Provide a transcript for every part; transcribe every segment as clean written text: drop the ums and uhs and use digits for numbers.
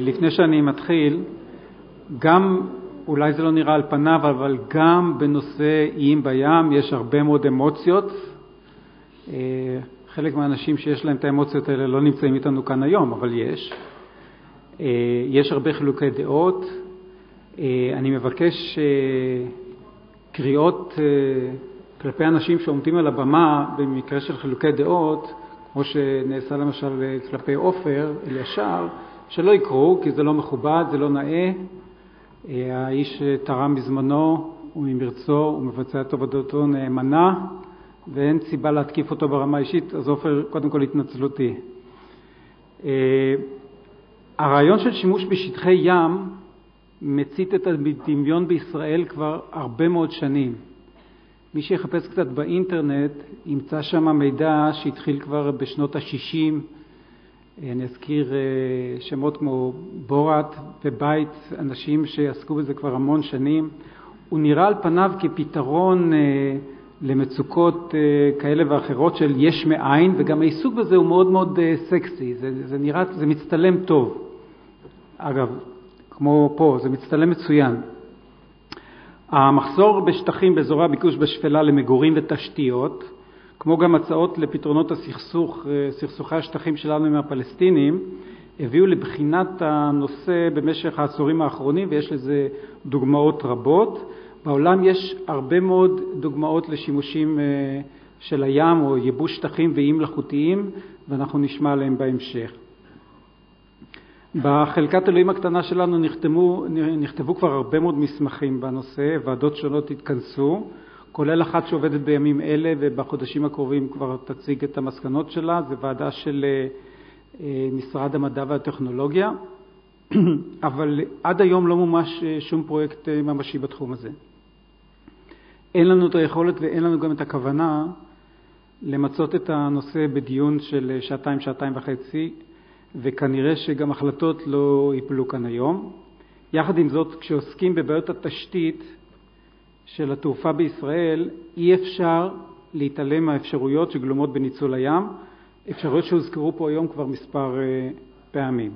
לפני שאני מתחיל, גם, אולי זה לא נראה על פניו, אבל גם בנושא איים בים יש הרבה מאוד אמוציות. חלק מהאנשים שיש להם את האמוציות האלה לא נמצאים איתנו כאן היום, אבל יש. יש הרבה חילוקי דעות. אני מבקש קריאות כלפי אנשים שעומדים על הבמה במקרה של חילוקי דעות, כמו שנעשה למשל כלפי עופר, אלישר, שלא יקרו, כי זה לא מכובד, זה לא נאה. האיש תרם בזמנו וממרצו, הוא מבצע את עבודתו נאמנה, ואין סיבה להתקיף אותו ברמה אישית, אז עופר, קודם כל התנצלותי. הרעיון של שימוש בשטחי ים מצית את הדמיון בישראל כבר הרבה מאוד שנים. מי שיחפש קצת באינטרנט ימצא שם מידע שהתחיל כבר בשנות ה-60. אני אזכיר שמות כמו בורת ובית, אנשים שעסקו בזה כבר המון שנים. הוא נראה על פניו כפתרון למצוקות כאלה ואחרות של יש מאין, וגם העיסוק בזה הוא מאוד מאוד סקסי. זה נראה, זה מצטלם טוב. אגב, כמו פה, זה מצטלם מצוין. המחסור בשטחים באזורי הביקוש בשפלה למגורים ותשתיות, כמו גם הצעות לפתרונות סכסוכי השטחים שלנו עם הפלסטינים, הביאו לבחינת הנושא במשך העשורים האחרונים, ויש לזה דוגמאות רבות. בעולם יש הרבה מאוד דוגמאות לשימושים של הים או ייבוש שטחים ואיים מלאכותיים, ואנחנו נשמע עליהם בהמשך. בחלקת אלוהים הקטנה שלנו נכתבו כבר הרבה מאוד מסמכים בנושא, ועדות שונות התכנסו, כולל אחת שעובדת בימים אלה ובחודשים הקרובים כבר תציג את המסקנות שלה, זה ועדה של משרד המדע והטכנולוגיה, אבל עד היום לא מומש שום פרויקט ממשי בתחום הזה. אין לנו את היכולת ואין לנו גם את הכוונה למצות את הנושא בדיון של שעתיים וחצי, וכנראה שגם החלטות לא ייפלו כאן היום. יחד עם זאת, כשעוסקים בבעיות התשתית של התעופה בישראל, אי אפשר להתעלם מהאפשרויות שגלומות בניצול הים, אפשרויות שהוזכרו פה היום כבר מספר פעמים.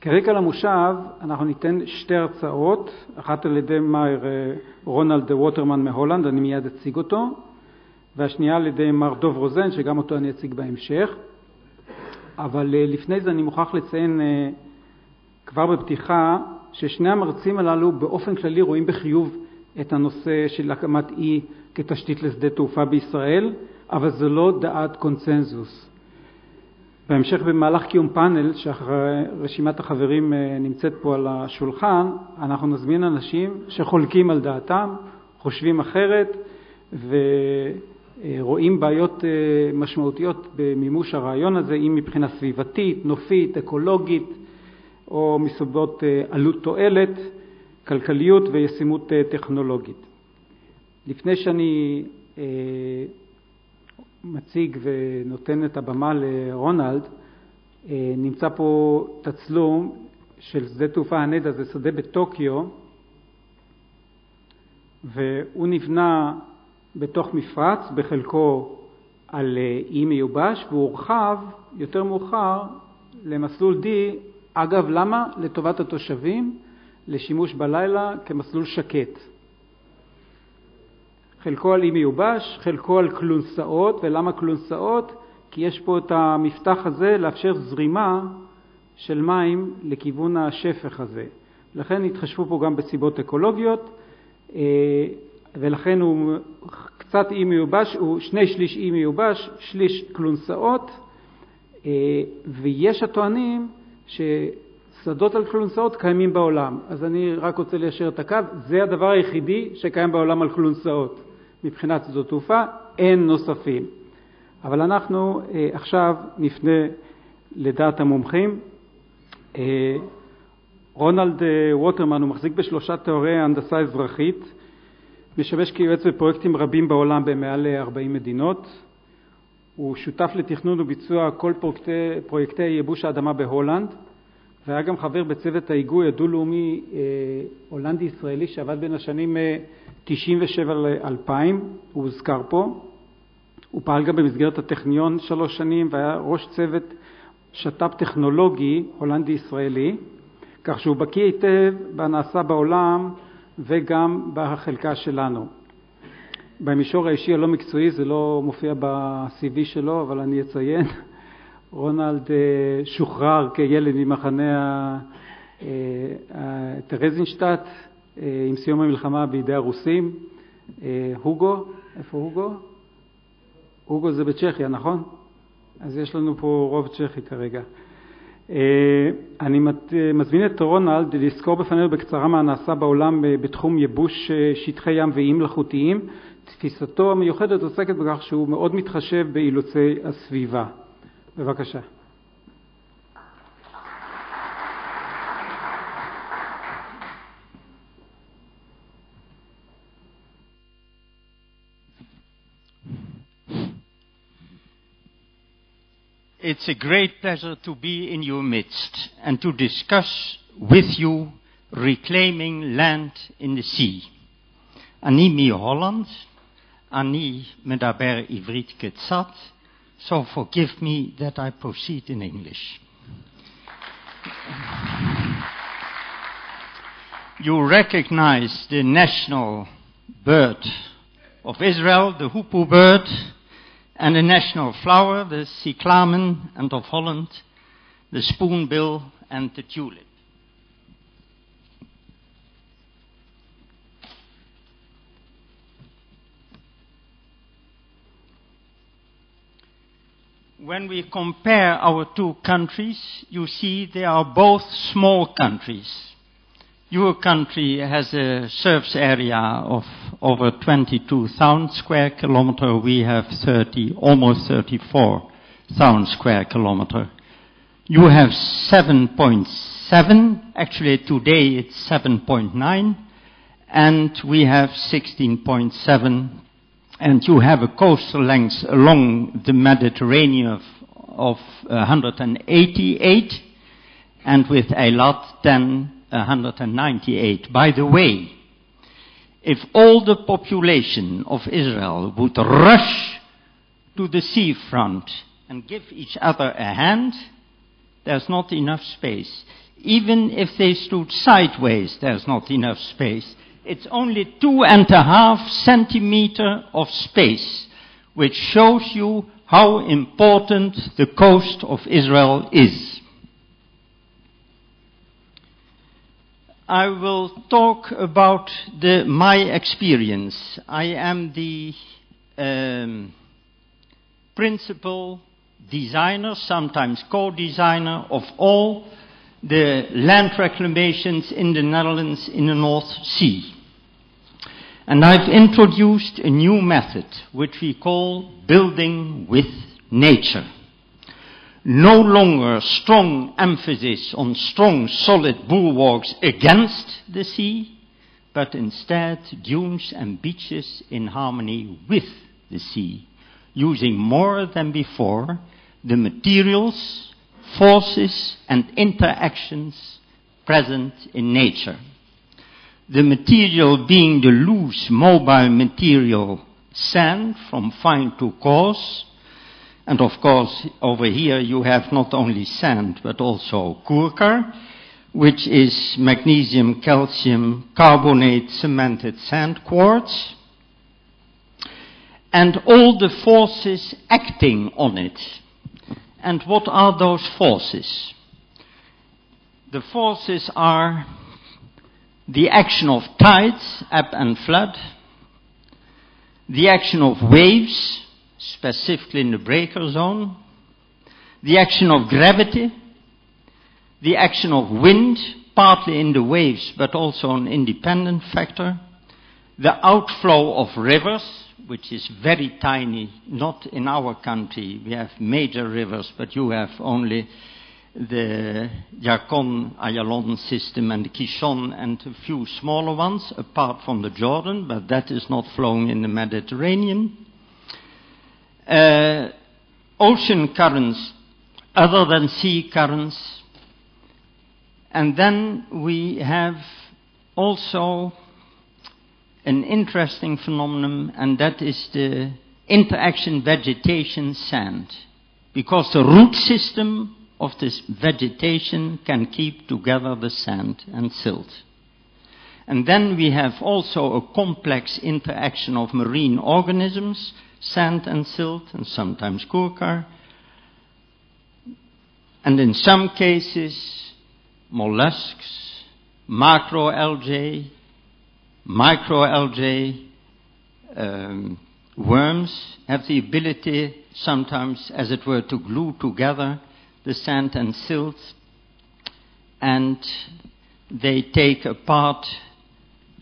כרקע למושב, אנחנו ניתן שתי הרצאות, אחת על ידי מר רונאלד ווטרמן מהולנד, אני מיד אציג אותו, והשנייה על ידי מר דוב רוזן, שגם אותו אני אציג בהמשך. אבל לפני זה אני מוכרח לציין כבר בפתיחה ששני המרצים הללו באופן כללי רואים בחיוב את הנושא של הקמת אי כתשתית לשדה תעופה בישראל, אבל זה לא דעת קונצנזוס. בהמשך במהלך קיום פאנל, שרשימת החברים נמצאת פה על השולחן, אנחנו נזמין אנשים שחולקים על דעתם, חושבים אחרת ורואים בעיות משמעותיות במימוש הרעיון הזה, אם מבחינה סביבתית, נופית, אקולוגית, או מסיבות עלות תועלת, כלכליות וישימות טכנולוגית. לפני שאני מציג ונותן את הבמה לרונאלד, נמצא פה תצלום של שדה תעופה הנדה, זה שדה בטוקיו, והוא נבנה בתוך מפרץ, בחלקו על אי מיובש, והוא הורחב יותר מאוחר למסלול D, אגב, למה? לטובת התושבים, לשימוש בלילה כמסלול שקט. חלקו על אי מיובש, חלקו על קלונסאות, ולמה קלונסאות? כי יש פה את המפתח הזה לאפשר זרימה של מים לכיוון השפך הזה. לכן התחשבו פה גם בסיבות אקולוגיות, ולכן הוא קצת אי מיובש, הוא 2/3 אי מיובש, 1/3 קלונסאות, ויש הטוענים ששדות על קלונסאות קיימים בעולם. אז אני רק רוצה ליישר את הקו, זה הדבר היחידי שקיים בעולם על קלונסאות. מבחינת שדות תעופה אין נוספים. אבל אנחנו עכשיו נפנה לדעת המומחים. רונאלד ווטרמן הוא מחזיק ב3 תוארי הנדסה אזרחית, משמש כיועץ בפרויקטים רבים בעולם במעל 40 מדינות. הוא שותף לתכנון וביצוע כל פרויקטי ייבוש האדמה בהולנד, והיה גם חבר בצוות ההיגוי הדו-לאומי הולנדי-ישראלי שעבד בין השנים 97 ל-2000, הוא הוזכר פה. הוא פעל גם במסגרת הטכניון 3 שנים, והיה ראש צוות שת"פ טכנולוגי הולנדי-ישראלי, כך שהוא בקיא היטב בנעשה בעולם וגם בחלקה שלנו. במישור האישי הלא מקצועי, זה לא מופיע ב-CV שלו, אבל אני אציין, רונאלד שוחרר כילד ממחנה טרזינשטט עם סיום המלחמה בידי הרוסים. הוגו, איפה הוגו? הוגו זה בצ'כיה, נכון? אז יש לנו פה רוב צ'כי כרגע. אני מזמין את רונאלד לזכור בפנינו בקצרה מה נעשה בעולם בתחום ייבוש שטחי ים ואיים מלאכותיים. תפיסתו המיוחדת עוסקת בכך שהוא מאוד מתחשב באילוצי הסביבה. בבקשה. It's a great pleasure to be in your midst and to discuss with you reclaiming land in the sea. אני מהולנד, אני מדבר עברית קצת, so forgive me that I proceed in English. You recognize the national bird of Israel, the hoopoe bird, and the national flower, the cyclamen, and of Holland, the spoonbill and the tulip. When we compare our two countries, you see they are both small countries. Your country has a surface area of over 22,000 square kilometers. We have almost 34,000 square kilometers. You have 7.7. Actually, today it's 7.9. And we have 16.7. And you have a coastal length along the Mediterranean of 188. And with Eilat, then 198. By the way, if all the population of Israel would rush to the seafront and give each other a hand, there's not enough space. Even if they stood sideways, there's not enough space. It's only 2.5 centimeters of space, which shows you how important the coast of Israel is. I will talk about my experience. I am the principal designer, sometimes co-designer, of all the land reclamations in the Netherlands in the North Sea. And I've introduced a new method, which we call building with nature. No longer strong emphasis on strong, solid bulwarks against the sea, but instead dunes and beaches in harmony with the sea, using more than before the materials, forces, and interactions present in nature. The material being the loose, mobile material sand from fine to coarse. And of course, over here you have not only sand, but also kurkar, which is magnesium, calcium, carbonate, cemented sand quartz. And all the forces acting on it. And what are those forces? The forces are the action of tides, ebb and flood, the action of waves, specifically in the breaker zone, the action of gravity, the action of wind, partly in the waves, but also an independent factor, the outflow of rivers, which is very tiny, not in our country. We have major rivers, but you have only the Yarkon, Ayalon system and the Kishon and a few smaller ones, apart from the Jordan, but that is not flowing in the Mediterranean. Ocean currents other than sea currents. And then we have also an interesting phenomenon, and that is the interaction vegetation sand. Because the root system of this vegetation can keep together the sand and silt. And then we have also a complex interaction of marine organisms, sand and silt, and sometimes kurkar. And in some cases, mollusks, macroalgae, microalgae, worms have the ability sometimes, as it were, to glue together the sand and silt, and they take a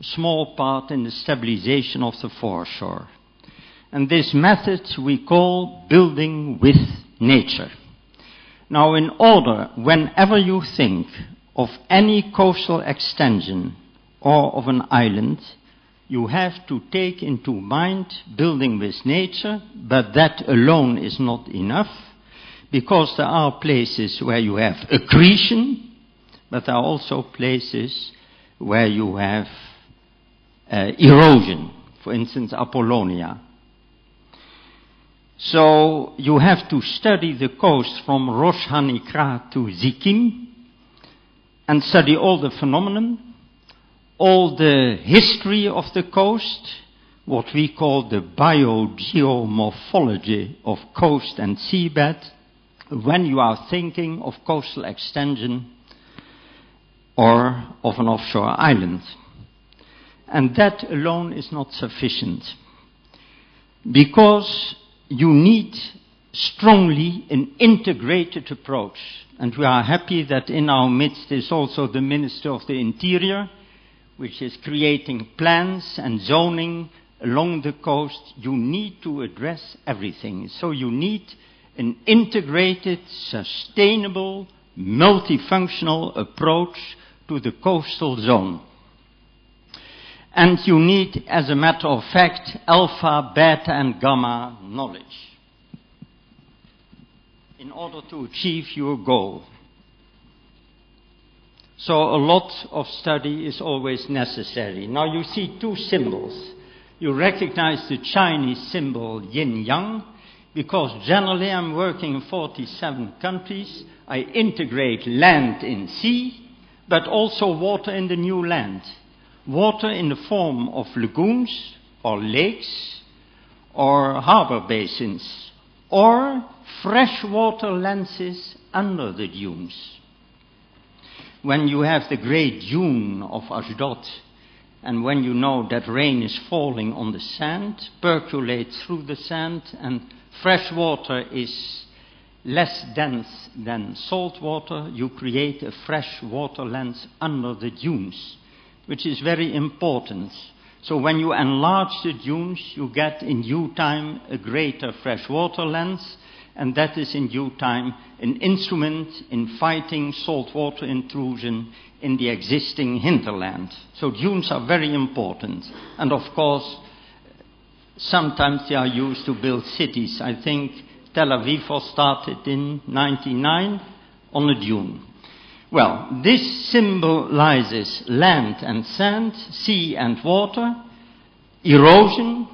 small part in the stabilization of the foreshore. And this method we call building with nature. Now, in order, whenever you think of any coastal extension or of an island, you have to take into mind building with nature, but that alone is not enough, because there are places where you have accretion, but there are also places where you have erosion, for instance, Apollonia. So you have to study the coast from Rosh Hanikra to Sikkim and study all the phenomenon, all the history of the coast, what we call the biogeomorphology of coast and seabed, when you are thinking of coastal extension or of an offshore island. And that alone is not sufficient, because you need strongly an integrated approach. And we are happy that in our midst is also the Minister of the Interior, which is creating plans and zoning along the coast. You need to address everything. So you need an integrated, sustainable, multifunctional approach to the coastal zone. And you need, as a matter of fact, alpha, beta, and gamma knowledge in order to achieve your goal. So a lot of study is always necessary. Now you see two symbols. You recognize the Chinese symbol yin-yang, because generally I'm working in 47 countries. I integrate land in sea, but also water in the new land. Water in the form of lagoons or lakes or harbor basins or freshwater lenses under the dunes. When you have the great dune of Ashdod, and when you know that rain is falling on the sand, percolates through the sand, and fresh water is less dense than salt water, you create a freshwater lens under the dunes, which is very important. So when you enlarge the dunes, you get in due time a greater freshwater lens, and that is in due time an instrument in fighting saltwater intrusion in the existing hinterland. So dunes are very important. And of course, sometimes they are used to build cities. I think Tel Aviv was started in 1999 on a dune. Well, this symbolizes land and sand, sea and water, erosion,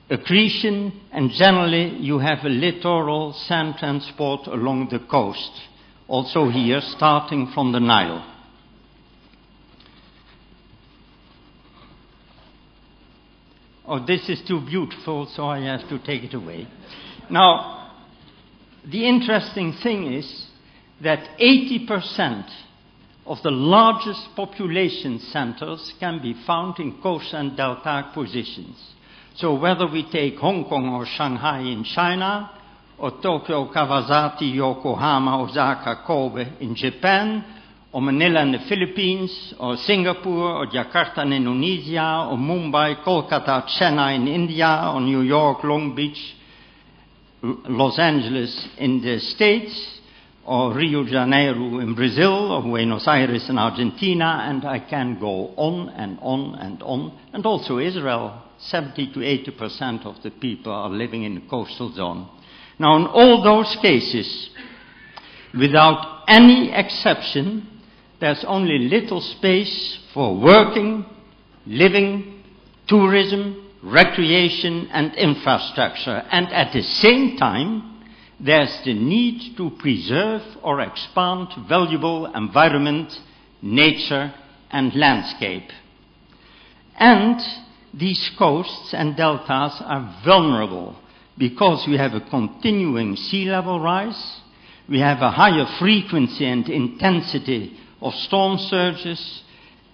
accretion, and generally you have a littoral sand transport along the coast. Also here, starting from the Nile. Oh, this is too beautiful, so I have to take it away. Now, the interesting thing is that 80% of the largest population centers can be found in coast and deltaic positions. So whether we take Hong Kong or Shanghai in China, or Tokyo, Kawasaki, Yokohama, Osaka, Kobe in Japan, or Manila in the Philippines, or Singapore, or Jakarta in Indonesia, or Mumbai, Kolkata, Chennai in India, or New York, Long Beach, Los Angeles in the States, or Rio de Janeiro in Brazil, or Buenos Aires in Argentina, and I can go on and on and on. And also Israel, 70 to 80% of the people are living in the coastal zone. Now in all those cases, without any exception, there's only little space for working, living, tourism, recreation and infrastructure. And at the same time, there's the need to preserve or expand valuable environment, nature, and landscape. And these coasts and deltas are vulnerable because we have a continuing sea level rise, we have a higher frequency and intensity of storm surges,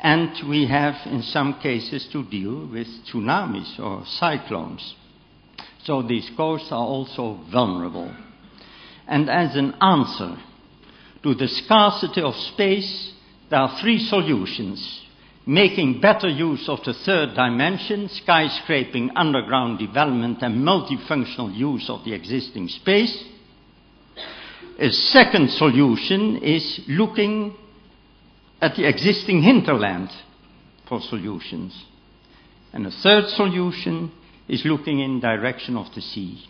and we have, in some cases, to deal with tsunamis or cyclones. So these coasts are also vulnerable. And as an answer to the scarcity of space, there are three solutions: making better use of the third dimension, skyscraping, underground development, and multifunctional use of the existing space. A second solution is looking at the existing hinterland for solutions. And a third solution is looking in direction of the sea.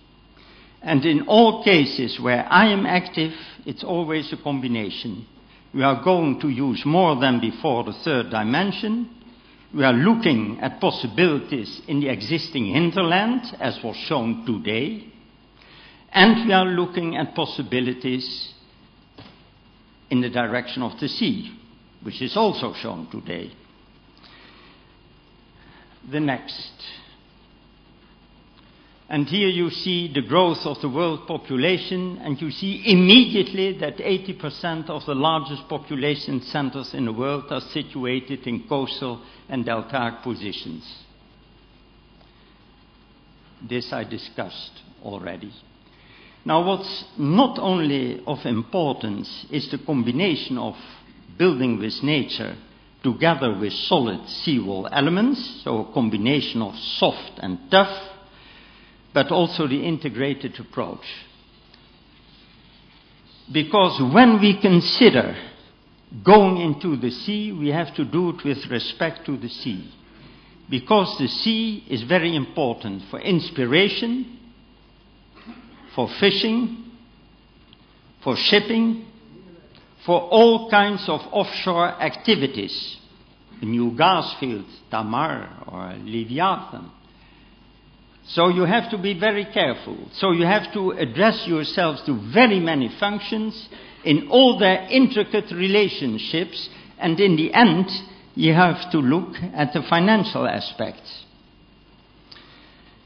And in all cases where I am active, it's always a combination. We are going to use more than before the third dimension. We are looking at possibilities in the existing hinterland, as was shown today. And we are looking at possibilities in the direction of the sea, which is also shown today. The next. And here you see the growth of the world population, and you see immediately that 80% of the largest population centers in the world are situated in coastal and deltaic positions. This I discussed already. Now, what's not only of importance is the combination of building with nature together with solid seawall elements, so a combination of soft and tough, but also the integrated approach. Because when we consider going into the sea, we have to do it with respect to the sea. Because the sea is very important for inspiration, for fishing, for shipping, for all kinds of offshore activities. A new gas field, Tamar or Leviathan. So you have to be very careful. So you have to address yourselves to very many functions in all their intricate relationships, and in the end you have to look at the financial aspects.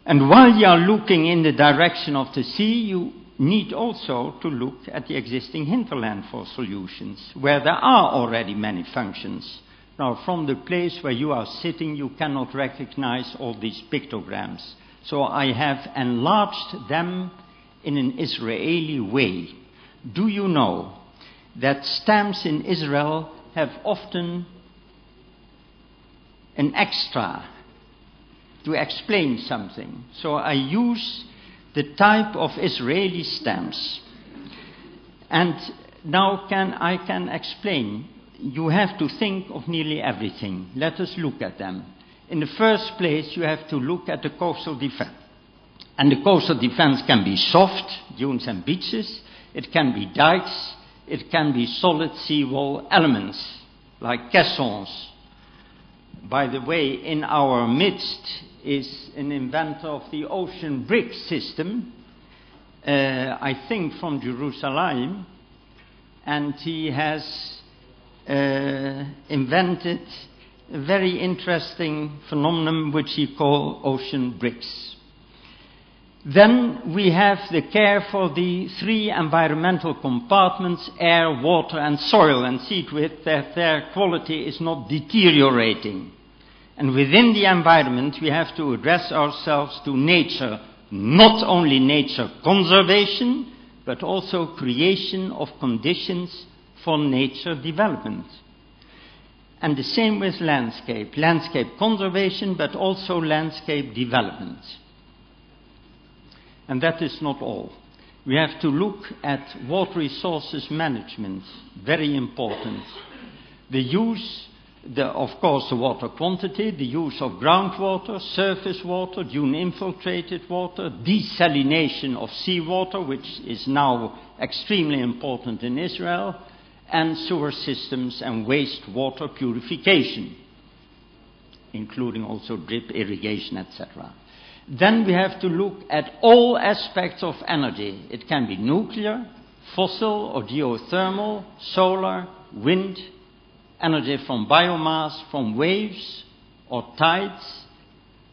And while you are looking in the direction of the sea, you need also to look at the existing hinterland for solutions, where there are already many functions. Now, from the place where you are sitting, you cannot recognize all these pictograms. So I have enlarged them in an Israeli way. Do you know that stamps in Israel have often an extra to explain something? So I use the type of Israeli stamps. And now I can explain. You have to think of nearly everything. Let us look at them. In the first place, you have to look at the coastal defense. And the coastal defense can be soft, dunes and beaches. It can be dikes. It can be solid seawall elements, like caissons. By the way, in our midst is an inventor of the ocean brick system, I think from Jerusalem, and he has invented a very interesting phenomenon which he called ocean bricks. Then we have the care for the three environmental compartments, air, water and soil, and see to it that their quality is not deteriorating. And within the environment we have to address ourselves to nature, not only nature conservation, but also creation of conditions for nature development. And the same with landscape conservation, but also landscape development. And that is not all. We have to look at water resources management, very important. The use, of course, the water quantity, the use of groundwater, surface water, dune-infiltrated water, desalination of seawater, which is now extremely important in Israel, and sewer systems and wastewater purification, including also drip irrigation, etc. Then we have to look at all aspects of energy. It can be nuclear, fossil or geothermal, solar, wind, energy from biomass, from waves or tides,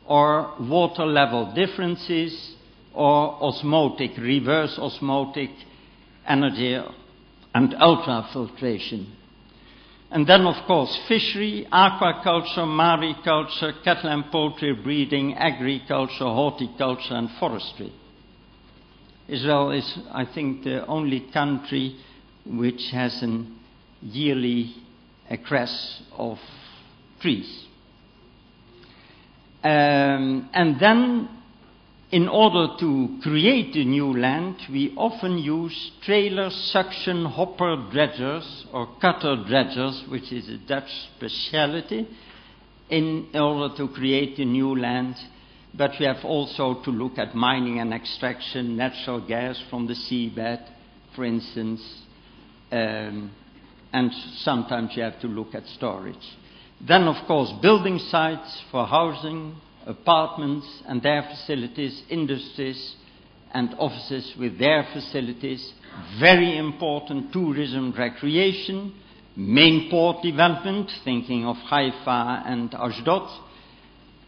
or water level differences, or osmotic, reverse osmotic energy and ultrafiltration. And then, of course, fishery, aquaculture, mariculture, cattle and poultry breeding, agriculture, horticulture, and forestry. Israel is, I think, the only country which has a yearly acreage of trees. And then, in order to create a new land, we often use trailer suction hopper dredgers or cutter dredgers, which is a Dutch specialty, in order to create a new land. But we have also to look at mining and extraction, natural gas from the seabed, for instance, and sometimes you have to look at storage. Then, of course, building sites for housing, apartments and their facilities, industries and offices with their facilities, very important tourism, recreation, main port development, thinking of Haifa and Ashdod,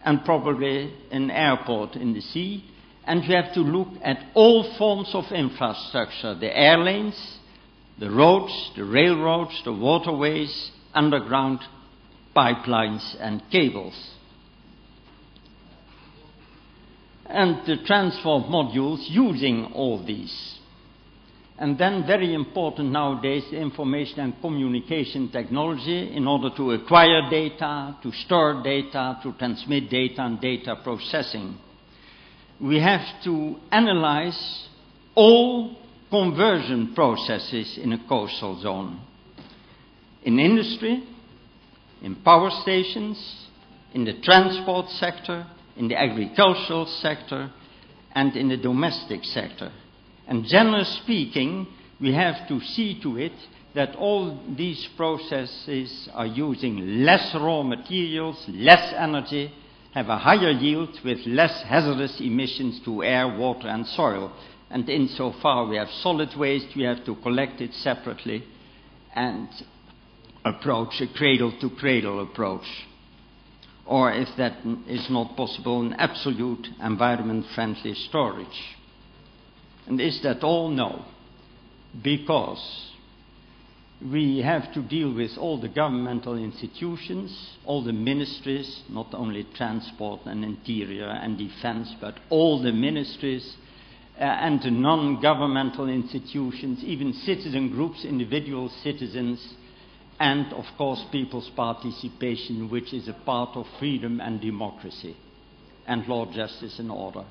and probably an airport in the sea. And we have to look at all forms of infrastructure, the air lanes, the roads, the railroads, the waterways, underground pipelines and cables. And the transport modules using all these. And then very important nowadays, information and communication technology in order to acquire data, to store data, to transmit data and data processing. We have to analyze all conversion processes in a coastal zone. In industry, in power stations, in the transport sector, in the agricultural sector, and in the domestic sector. And generally speaking, we have to see to it that all these processes are using less raw materials, less energy, have a higher yield with less hazardous emissions to air, water, and soil. And insofar we have solid waste, we have to collect it separately and approach a cradle-to-cradle approach. Or if that is not possible, an absolute environment-friendly storage. And is that all? No. Because we have to deal with all the governmental institutions, all the ministries, not only transport and interior and defense, but all the ministries and the non-governmental institutions, even citizen groups, individual citizens, and, of course, people's participation, which is a part of freedom and democracy, and law, justice, and order.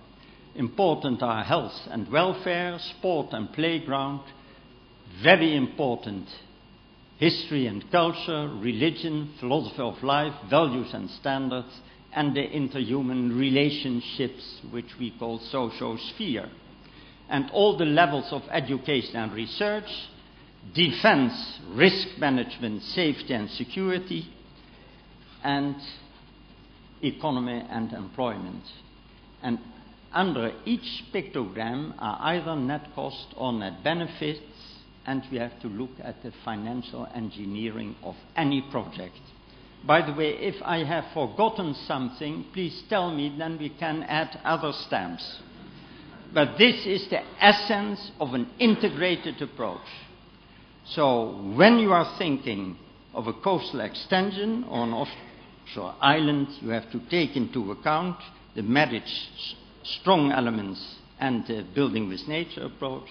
Important are health and welfare, sport and playground, very important history and culture, religion, philosophy of life, values and standards, and the interhuman relationships, which we call social sphere. And all the levels of education and research, defense, risk management, safety and security, and economy and employment. And under each pictogram are either net cost or net benefits, and we have to look at the financial engineering of any project. By the way, if I have forgotten something, please tell me, then we can add other stamps. But this is the essence of an integrated approach. So when you are thinking of a coastal extension or an offshore island, you have to take into account the marriage strong elements and the building with nature approach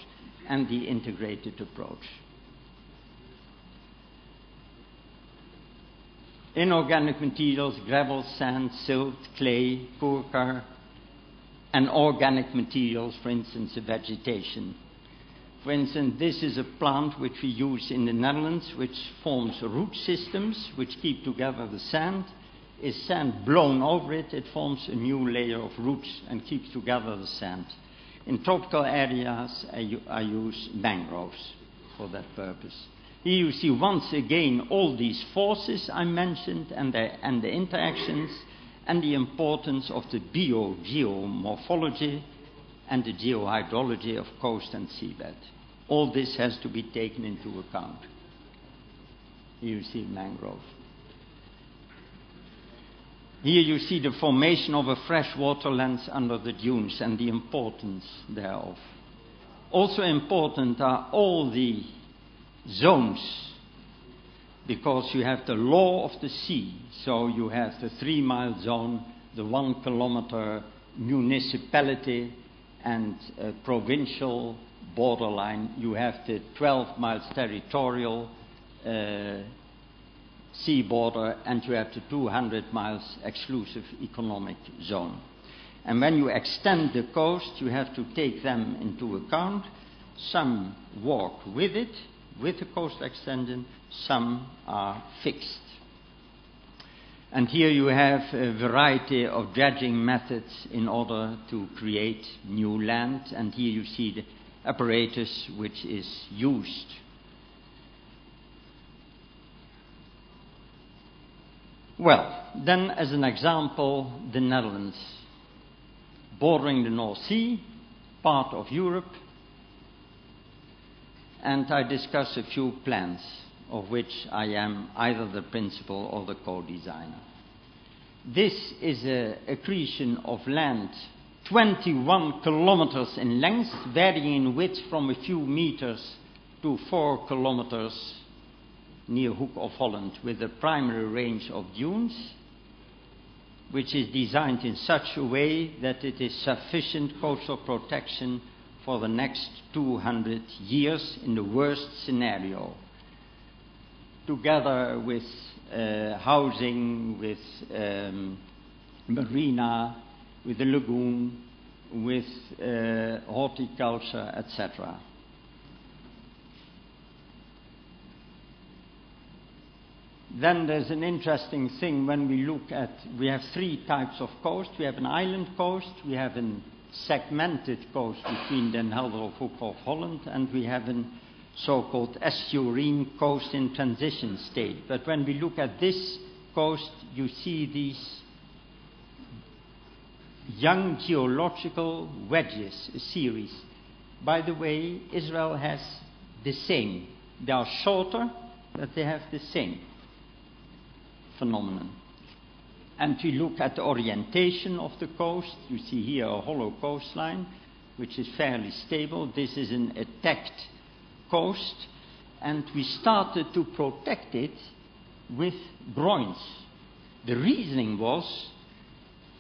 and the integrated approach. Inorganic materials, gravel, sand, silt, clay, porcar, and organic materials, for instance, the vegetation. For instance, this is a plant which we use in the Netherlands, which forms root systems which keep together the sand. Is sand blown over it, it forms a new layer of roots and keeps together the sand. In tropical areas, I use mangroves for that purpose. Here you see once again all these forces I mentioned and the interactions, and the importance of the biogeomorphology and the geohydrology of coast and seabed. All this has to be taken into account. Here you see mangrove. Here you see the formation of a freshwater lens under the dunes and the importance thereof. Also important are all the zones, because you have the law of the sea. So you have the 3-mile zone, the 1 kilometer municipality and provincial borderline. You have the 12 miles territorial sea border, and you have the 200 miles exclusive economic zone. And when you extend the coast, you have to take them into account. Some walk with it, with the coast extension, some are fixed. And here you have a variety of dredging methods in order to create new land, and here you see the apparatus which is used. Well, then as an example, the Netherlands, bordering the North Sea, part of Europe, and I discuss a few plans of which I am either the principal or the co-designer. This is an accretion of land 21 kilometers in length, varying in width from a few meters to 4 kilometers near Hoek of Holland, with a primary range of dunes, which is designed in such a way that it is sufficient coastal protection for the next 200 years in the worst scenario, together with housing, with marina, with the lagoon, with horticulture, etc. Then there's an interesting thing when we look at, we have 3 types of coast. We have an island coast, we have a segmented coast between Den Helder of Hoek of Holland, and we have a so-called estuarine coast in transition state. But when we look at this coast, you see these young geological wedges, a series. By the way, Israel has the same. They are shorter, but they have the same phenomenon. And we look at the orientation of the coast. You see here a hollow coastline, which is fairly stable. This is an attacked coast, and we started to protect it with groins. The reasoning was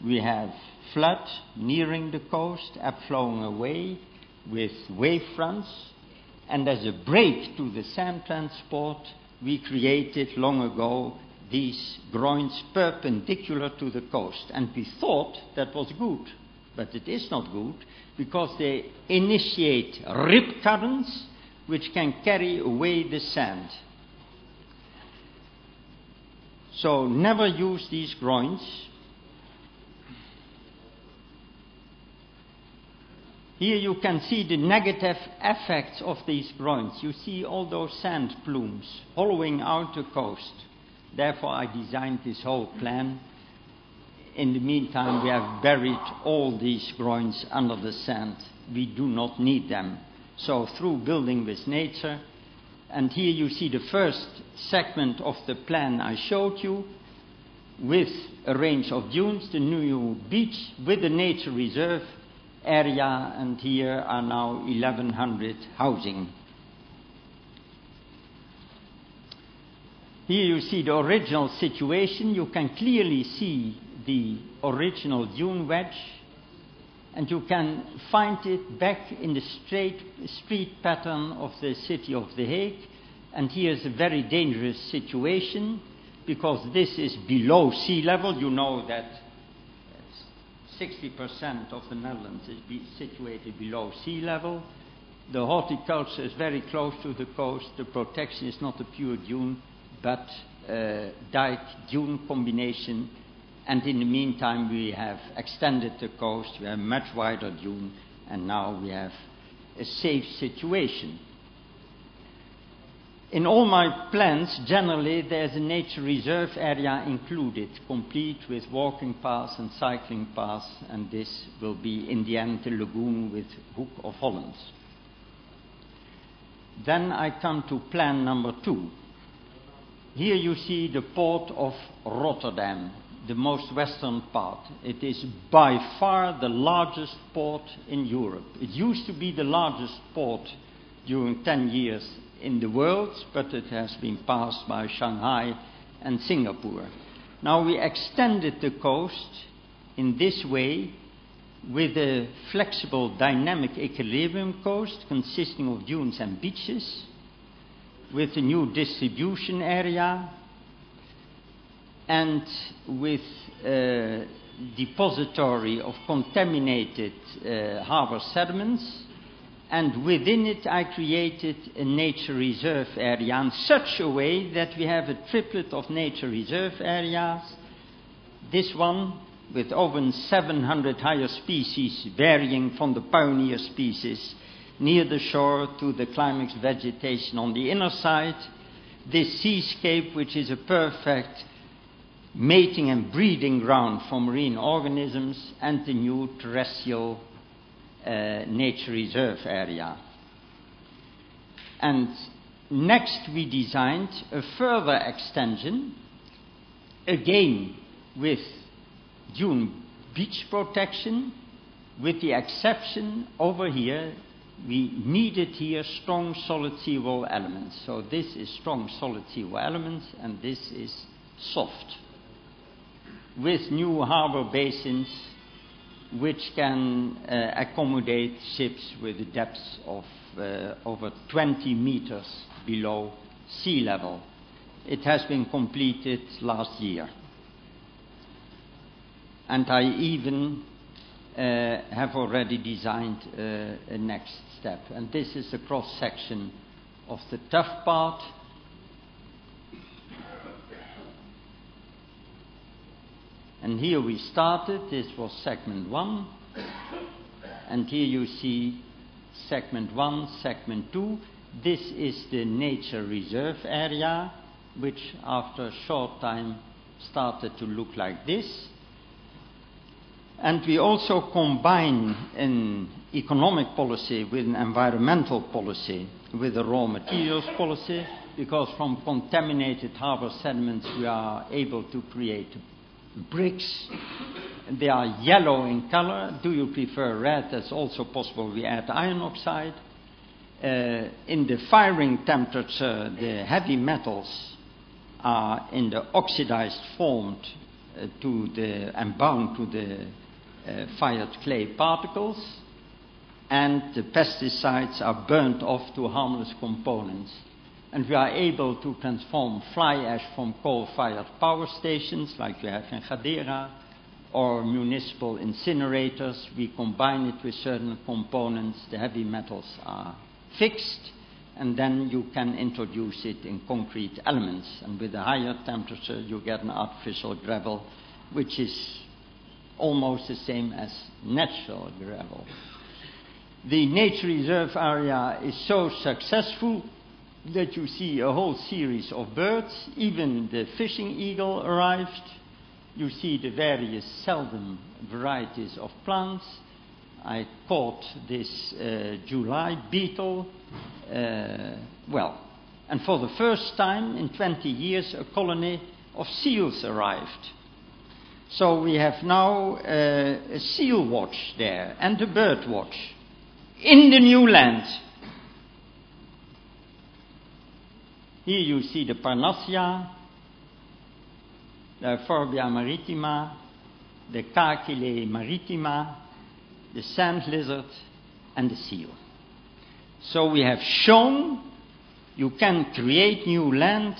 we have flood nearing the coast, ebb flowing away with wave fronts, and as a break to the sand transport, we created long ago these groins perpendicular to the coast, and we thought that was good, but it is not good, because they initiate rip currents which can carry away the sand. So never use these groins. Here you can see the negative effects of these groins. You see all those sand plumes hollowing out the coast. Therefore, I designed this whole plan. In the meantime, we have buried all these groins under the sand. We do not need them. So through building with nature, and here you see the first segment of the plan I showed you, with a range of dunes, the new beach, with the nature reserve area, and here are now 1,100 housing. Here you see the original situation. You can clearly see the original dune wedge, and you can find it back in the street pattern of the city of The Hague. And here's a very dangerous situation, because this is below sea level. You know that 60% of the Netherlands is situated below sea level. The horticulture is very close to the coast. The protection is not a pure dune, but dike dune combination. And in the meantime, we have extended the coast. We have much wider dune, and now we have a safe situation. In all my plans, generally, there's a nature reserve area included, complete with walking paths and cycling paths, and this will be, in the end, the lagoon with Hook of Holland. Then I come to plan number 2. Here you see the port of Rotterdam, the most western part. It is by far the largest port in Europe. It used to be the largest port during 10 years in the world, but it has been passed by Shanghai and Singapore. Now we extended the coast in this way with a flexible dynamic equilibrium coast consisting of dunes and beaches, with a new distribution area, and with a depository of contaminated harbor sediments. And within it I created a nature reserve area in such a way that we have a triplet of nature reserve areas. This one with over 700 higher species varying from the pioneer species near the shore to the climax vegetation on the inner side. This seascape, which is a perfect mating and breeding ground for marine organisms, and the new terrestrial nature reserve area. And next we designed a further extension, again with dune beach protection, with the exception over here, we needed here strong solid seawall elements. So this is strong solid seawall elements, and this is soft, with new harbor basins which can accommodate ships with a depth of over 20 meters below sea level. It has been completed last year. And I even have already designed a next step. And this is a cross-section of the tough part. And here we started. This was segment 1. And here you see segment 1, segment 2. This is the nature reserve area, which after a short time started to look like this. And we also combine an economic policy with an environmental policy, with a raw materials policy, because from contaminated harbor sediments we are able to create bricks. They are yellow in color. Do you prefer red? That's also possible. We add iron oxide. In the firing temperature, the heavy metals are in the oxidized form and bound to the fired clay particles, and the pesticides are burnt off to harmless components. And we are able to transform fly ash from coal-fired power stations, like we have in Gadera, or municipal incinerators. We combine it with certain components. The heavy metals are fixed, and then you can introduce it in concrete elements. And with a higher temperature, you get an artificial gravel, which is almost the same as natural gravel. The nature reserve area is so successful that you see a whole series of birds. Even the fishing eagle arrived. You see the various seldom varieties of plants. I caught this July beetle. And for the first time in 20 years, a colony of seals arrived. So we have now a seal watch there and a bird watch in the new land. Here you see the Parnassia, the Forbia maritima, the Cacile maritima, the sand lizard, and the seal. So we have shown you can create new land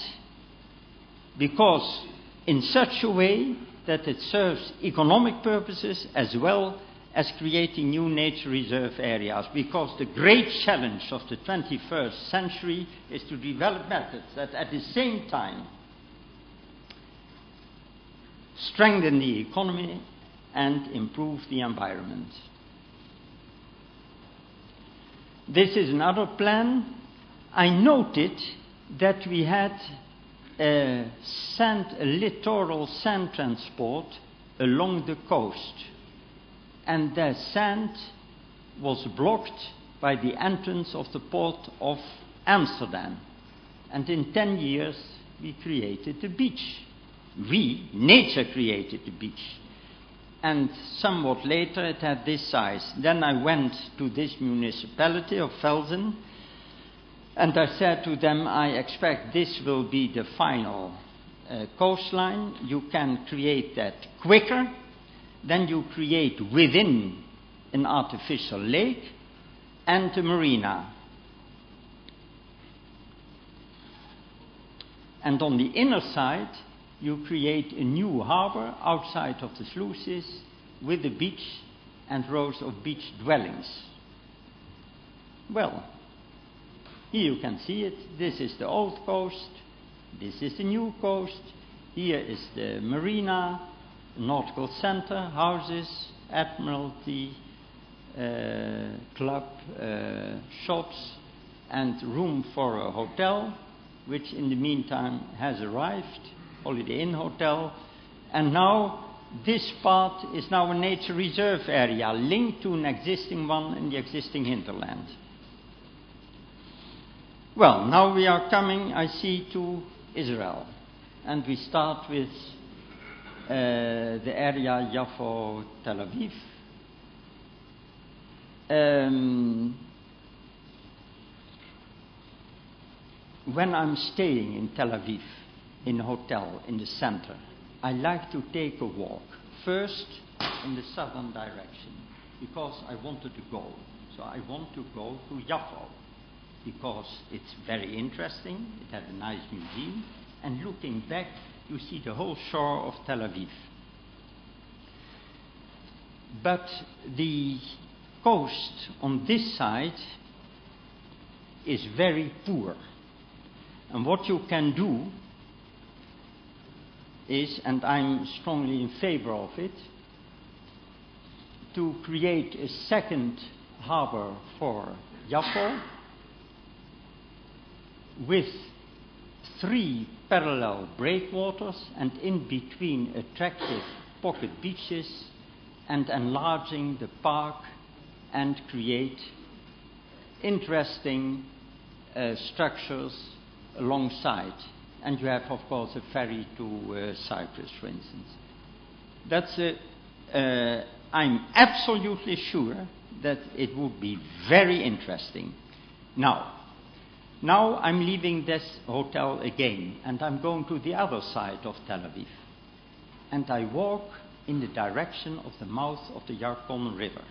because in such a way that it serves economic purposes as well as creating new nature reserve areas, because the great challenge of the 21st century is to develop methods that at the same time strengthen the economy and improve the environment. This is another plan. I noted that we had a littoral sand transport along the coast, and the sand was blocked by the entrance of the port of Amsterdam. And in 10 years we created the beach. Nature created the beach. And somewhat later it had this size. Then I went to this municipality of Velzen, and I said to them, I expect this will be the final coastline. You can create that quicker. Then you create within an artificial lake and a marina. And on the inner side, you create a new harbor outside of the sluices with a beach and rows of beach dwellings. Well, here you can see it. This is the old coast. This is the new coast. Here is the marina, nautical center, houses, admiralty, club, shops, and room for a hotel, which in the meantime has arrived, Holiday Inn Hotel. And now this part is now a nature reserve area linked to an existing one in the existing hinterland. Well, now we are coming, I see, to Israel. And we start with the area Yafo, Tel Aviv. When I'm staying in Tel Aviv, in a hotel in the center, I like to take a walk. First, in the southern direction, because I wanted to go. So I want to go to Yafo, because it's very interesting. It had a nice museum. And looking back, you see the whole shore of Tel Aviv. But the coast on this side is very poor. And what you can do is, and I'm strongly in favor of it, to create a second harbor for Yafo with 3 parallel breakwaters and in between attractive pocket beaches, and enlarging the park and create interesting structures alongside. And you have, of course, a ferry to Cyprus, for instance. I'm absolutely sure that it would be very interesting. Now I'm leaving this hotel again, and I'm going to the other side of Tel Aviv. And I walk in the direction of the mouth of the Yarkon River.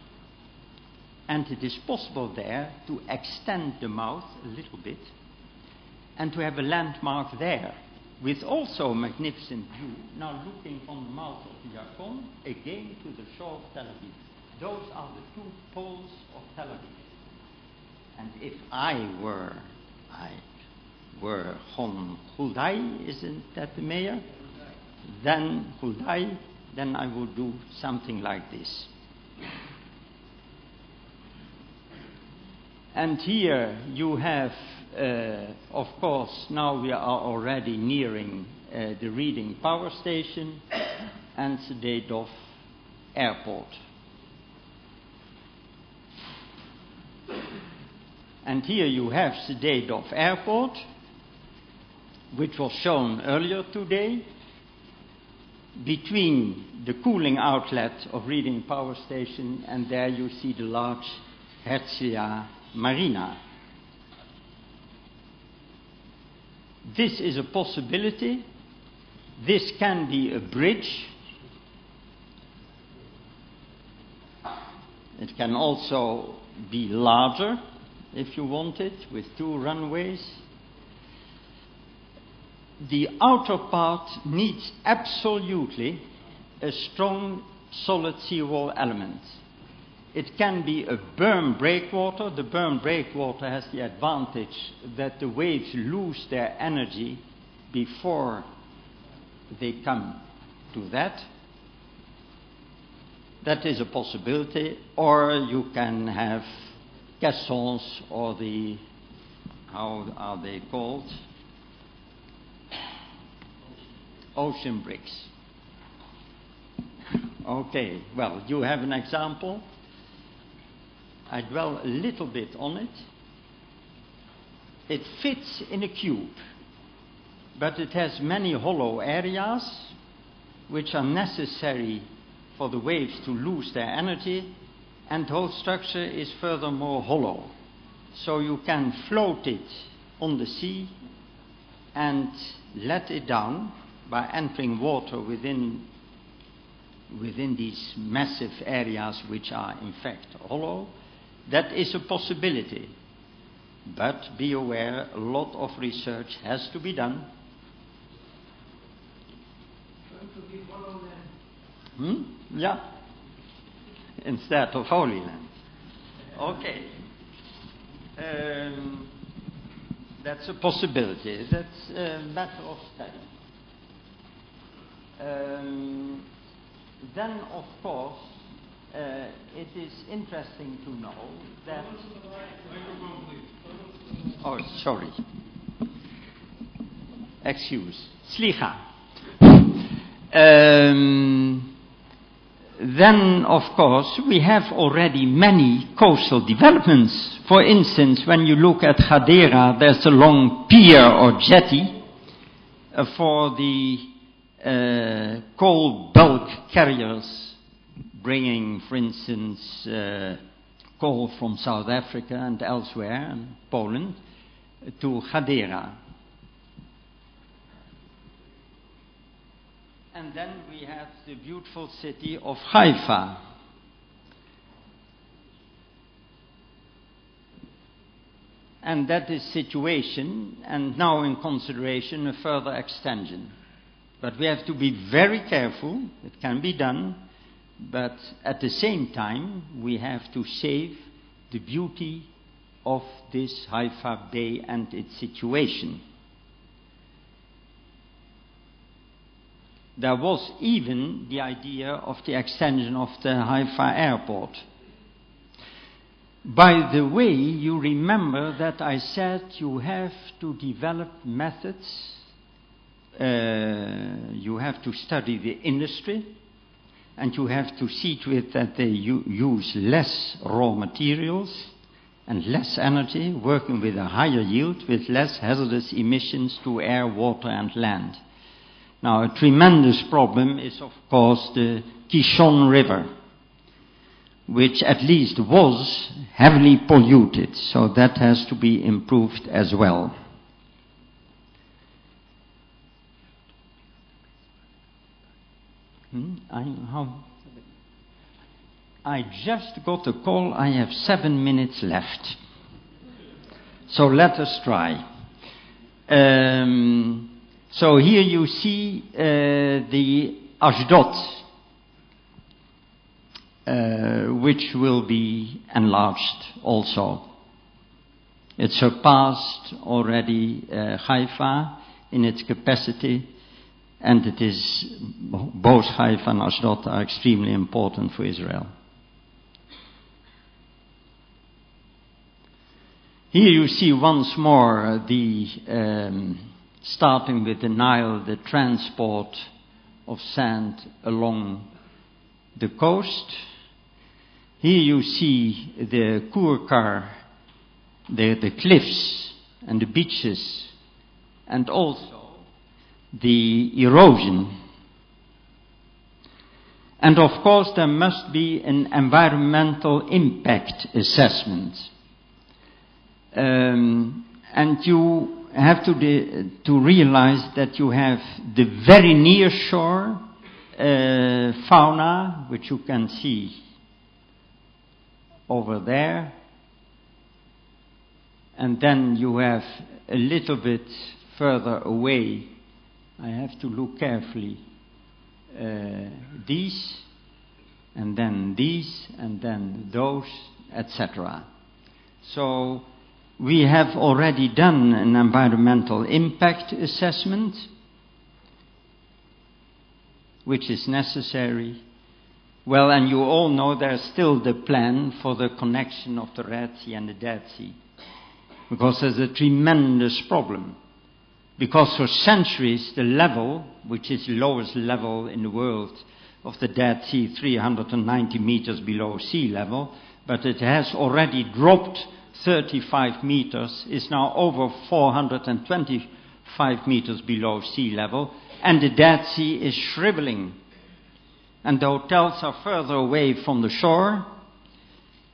And it is possible there to extend the mouth a little bit and to have a landmark there with also a magnificent view, now looking from the mouth of the Yarkon again to the shore of Tel Aviv. Those are the 2 poles of Tel Aviv. And if I were Hon Huldai, isn't that the mayor? Then Huldai, then I would do something like this. And here you have, of course, now we are already nearing the Reading Power Station and Sededov Airport. And here you have Sededov Airport, which was shown earlier today, between the cooling outlet of Reading Power Station, and there you see the large Herzliya Marina. This is a possibility. This can be a bridge. It can also be larger, if you want it, with 2 runways. The outer part needs absolutely a strong solid seawall element. It can be a berm breakwater. The berm breakwater has the advantage that the waves lose their energy before they come to that. That is a possibility. Or you can have caissons, or how are they called? ocean bricks. Okay, well, you have an example. I dwell a little bit on it. It fits in a cube, but it has many hollow areas which are necessary for the waves to lose their energy, and the whole structure is furthermore hollow. So you can float it on the sea and let it down by entering water within these massive areas which are in fact hollow. That is a possibility. But be aware, a lot of research has to be done. Yeah. Instead of Holy Land. Okay. That's a possibility. That's a matter of study. Then, of course, it is interesting to know that... Oh, sorry. Excuse. Slicha. Then, of course, we have already many coastal developments. For instance, when you look at Gadera, there's a long pier or jetty for the coal bulk carriers bringing, for instance, coal from South Africa and elsewhere, and Poland, to Gadera. And then we have the beautiful city of Haifa. And that is situation, and now in consideration a further extension. But we have to be very careful. It can be done, but at the same time we have to save the beauty of this Haifa Bay and its situation. There was even the idea of the extension of the Haifa airport. By the way, you remember that I said you have to develop methods, you have to study the industry, and you have to see to it that they use less raw materials and less energy, working with a higher yield, with less hazardous emissions to air, water and land. Now, a tremendous problem is, of course, the Kishon River, which at least was heavily polluted, so that has to be improved as well. I just got a call. I have 7 minutes left. So let us try. So here you see the Ashdod, which will be enlarged also. It surpassed already Haifa in its capacity, and it is, both Haifa and Ashdod are extremely important for Israel. Here you see once more the starting with the Nile, the transport of sand along the coast. Here you see the Kurkar, the cliffs and the beaches, and also the erosion. And of course there must be an environmental impact assessment. And you have to realize that you have the very near shore fauna, which you can see over there, and then you have a little bit further away, I have to look carefully, these, and then those, etc. So we have already done an environmental impact assessment, which is necessary. Well, and you all know there's still the plan for the connection of the Red Sea and the Dead Sea, because there's a tremendous problem. because for centuries the level, which is the lowest level in the world of the Dead Sea, 390 meters below sea level, but it has already dropped 35 meters, is now over 425 meters below sea level, and the Dead Sea is shriveling. And the hotels are further away from the shore,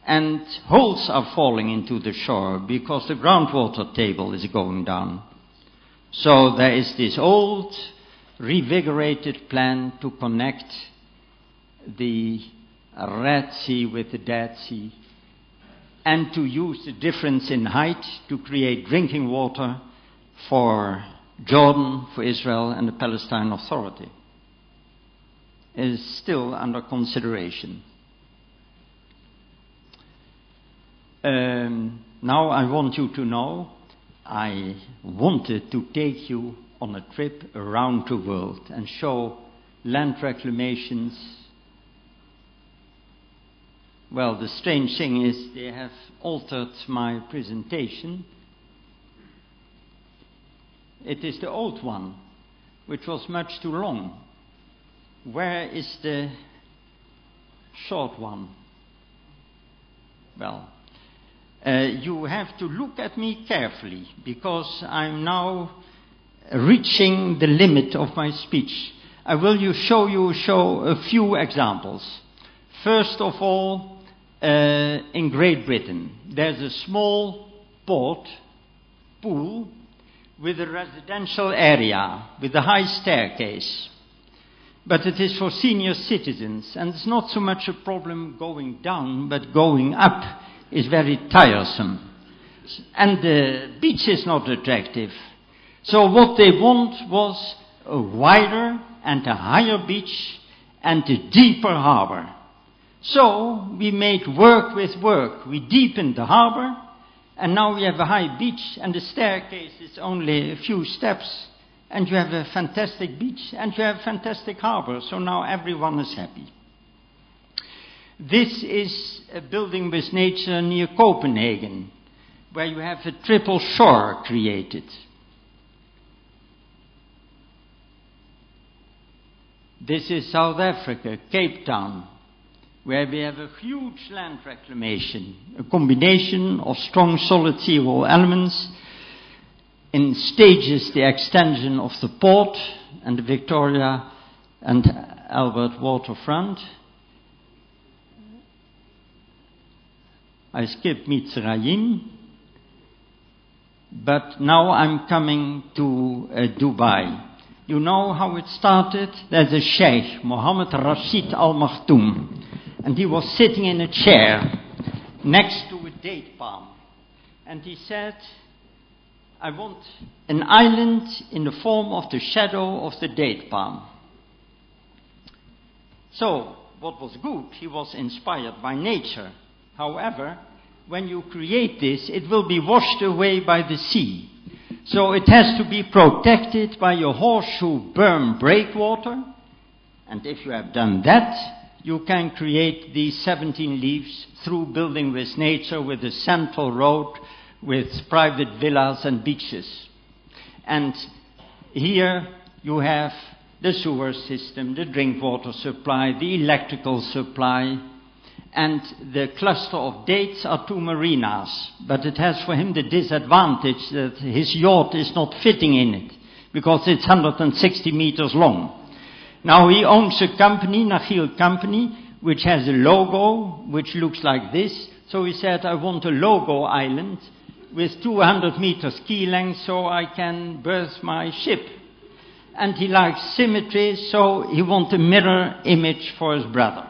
and holes are falling into the shore because the groundwater table is going down. So there is this old, revigorated plan to connect the Red Sea with the Dead Sea, and to use the difference in height to create drinking water for Jordan, for Israel, and the Palestine Authority. It is still under consideration. Now I want you to know, I wanted to take you on a trip around the world and show land reclamations. Well, the strange thing is they have altered my presentation. It is the old one, which was much too long. Where is the short one? Well, you have to look at me carefully, because I'm now reaching the limit of my speech. I will show a few examples. First of all, in Great Britain, there's a small pool with a residential area with a high staircase. But it is for senior citizens, and it's not so much a problem going down, but going up is very tiresome. And the beach is not attractive. So what they want was a wider and a higher beach and a deeper harbor. So we made work with work. We deepened the harbor, and now we have a high beach, and the staircase is only a few steps, and you have a fantastic beach, and you have a fantastic harbor. So now everyone is happy. This is a building with nature near Copenhagen, where you have a triple shore created. This is South Africa, Cape Town, where we have a huge land reclamation, a combination of strong solid seawall elements, in stages the extension of the port and the Victoria and Albert waterfront. I skipped Mitzrayim, but now I'm coming to Dubai. You know how it started? There's a sheikh, Mohammed Rashid Al Maktoum, and he was sitting in a chair next to a date palm. And he said, I want an island in the form of the shadow of the date palm. So, what was good, he was inspired by nature. However, when you create this, it will be washed away by the sea. So it has to be protected by a horseshoe berm breakwater. And if you have done that, you can create these 17 leaves through building with nature, with a central road, with private villas and beaches. And here you have the sewer system, the drink water supply, the electrical supply, and the cluster of dates are 2 marinas. But it has for him the disadvantage that his yacht is not fitting in it, because it's 160 meters long. Now he owns a company, Nakhil Company, which has a logo which looks like this. So he said, I want a logo island with 200 meters key length so I can berth my ship. And he likes symmetry, so he wants a mirror image for his brother.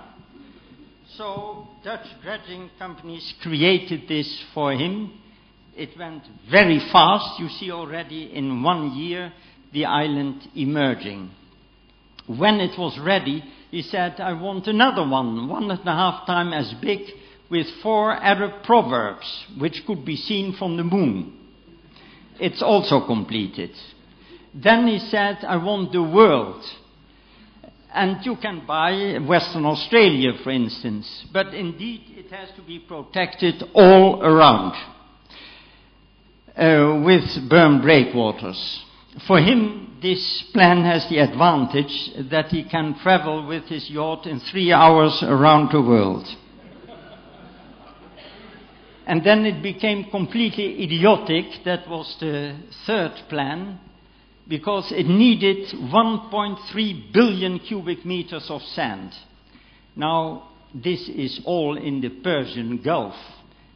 So Dutch dredging companies created this for him. It went very fast. You see already in 1 year the island emerging. When it was ready, he said, I want another one, 1.5 times as big, with 4 Arab proverbs, which could be seen from the moon. It's also completed. Then he said, I want the world. And you can buy Western Australia, for instance. But indeed, it has to be protected all around with berm breakwaters. For him, this plan has the advantage that he can travel with his yacht in 3 hours around the world. And then it became completely idiotic. That was the third plan, because it needed 1.3 billion cubic meters of sand. Now, this is all in the Persian Gulf.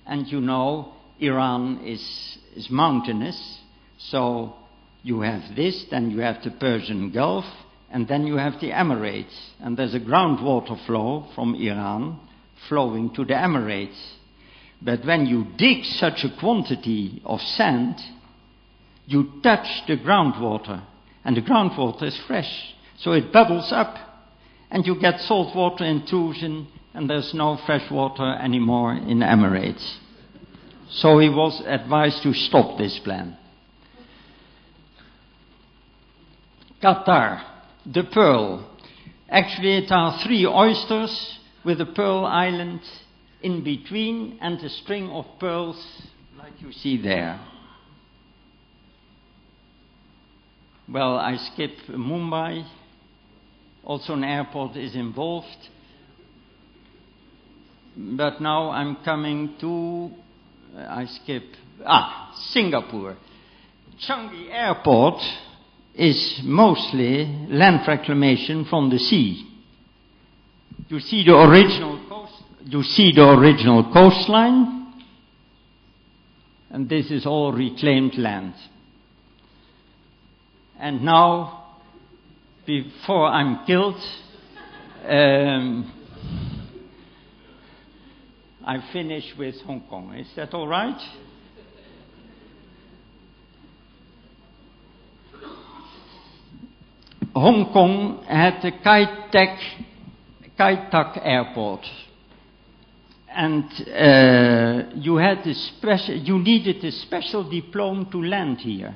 And you know, Iran is mountainous. So you have this, then you have the Persian Gulf, and then you have the Emirates. And there's a groundwater flow from Iran flowing to the Emirates. But when you dig such a quantity of sand, you touch the groundwater, and the groundwater is fresh. So it bubbles up, and you get saltwater intrusion, and there's no fresh water anymore in the Emirates. So he was advised to stop this plan. Qatar, the pearl. Actually, it are 3 oysters with a pearl island in between and a string of pearls like you see there. Well, I skip Mumbai. Also an airport is involved. But now I'm coming to, Singapore. Changi Airport is mostly land reclamation from the sea. You see the original coastline, and this is all reclaimed land. And now, before I'm killed, I finish with Hong Kong. Is that all right? Hong Kong had the Kai Tak Airport. And you needed a special diploma to land here.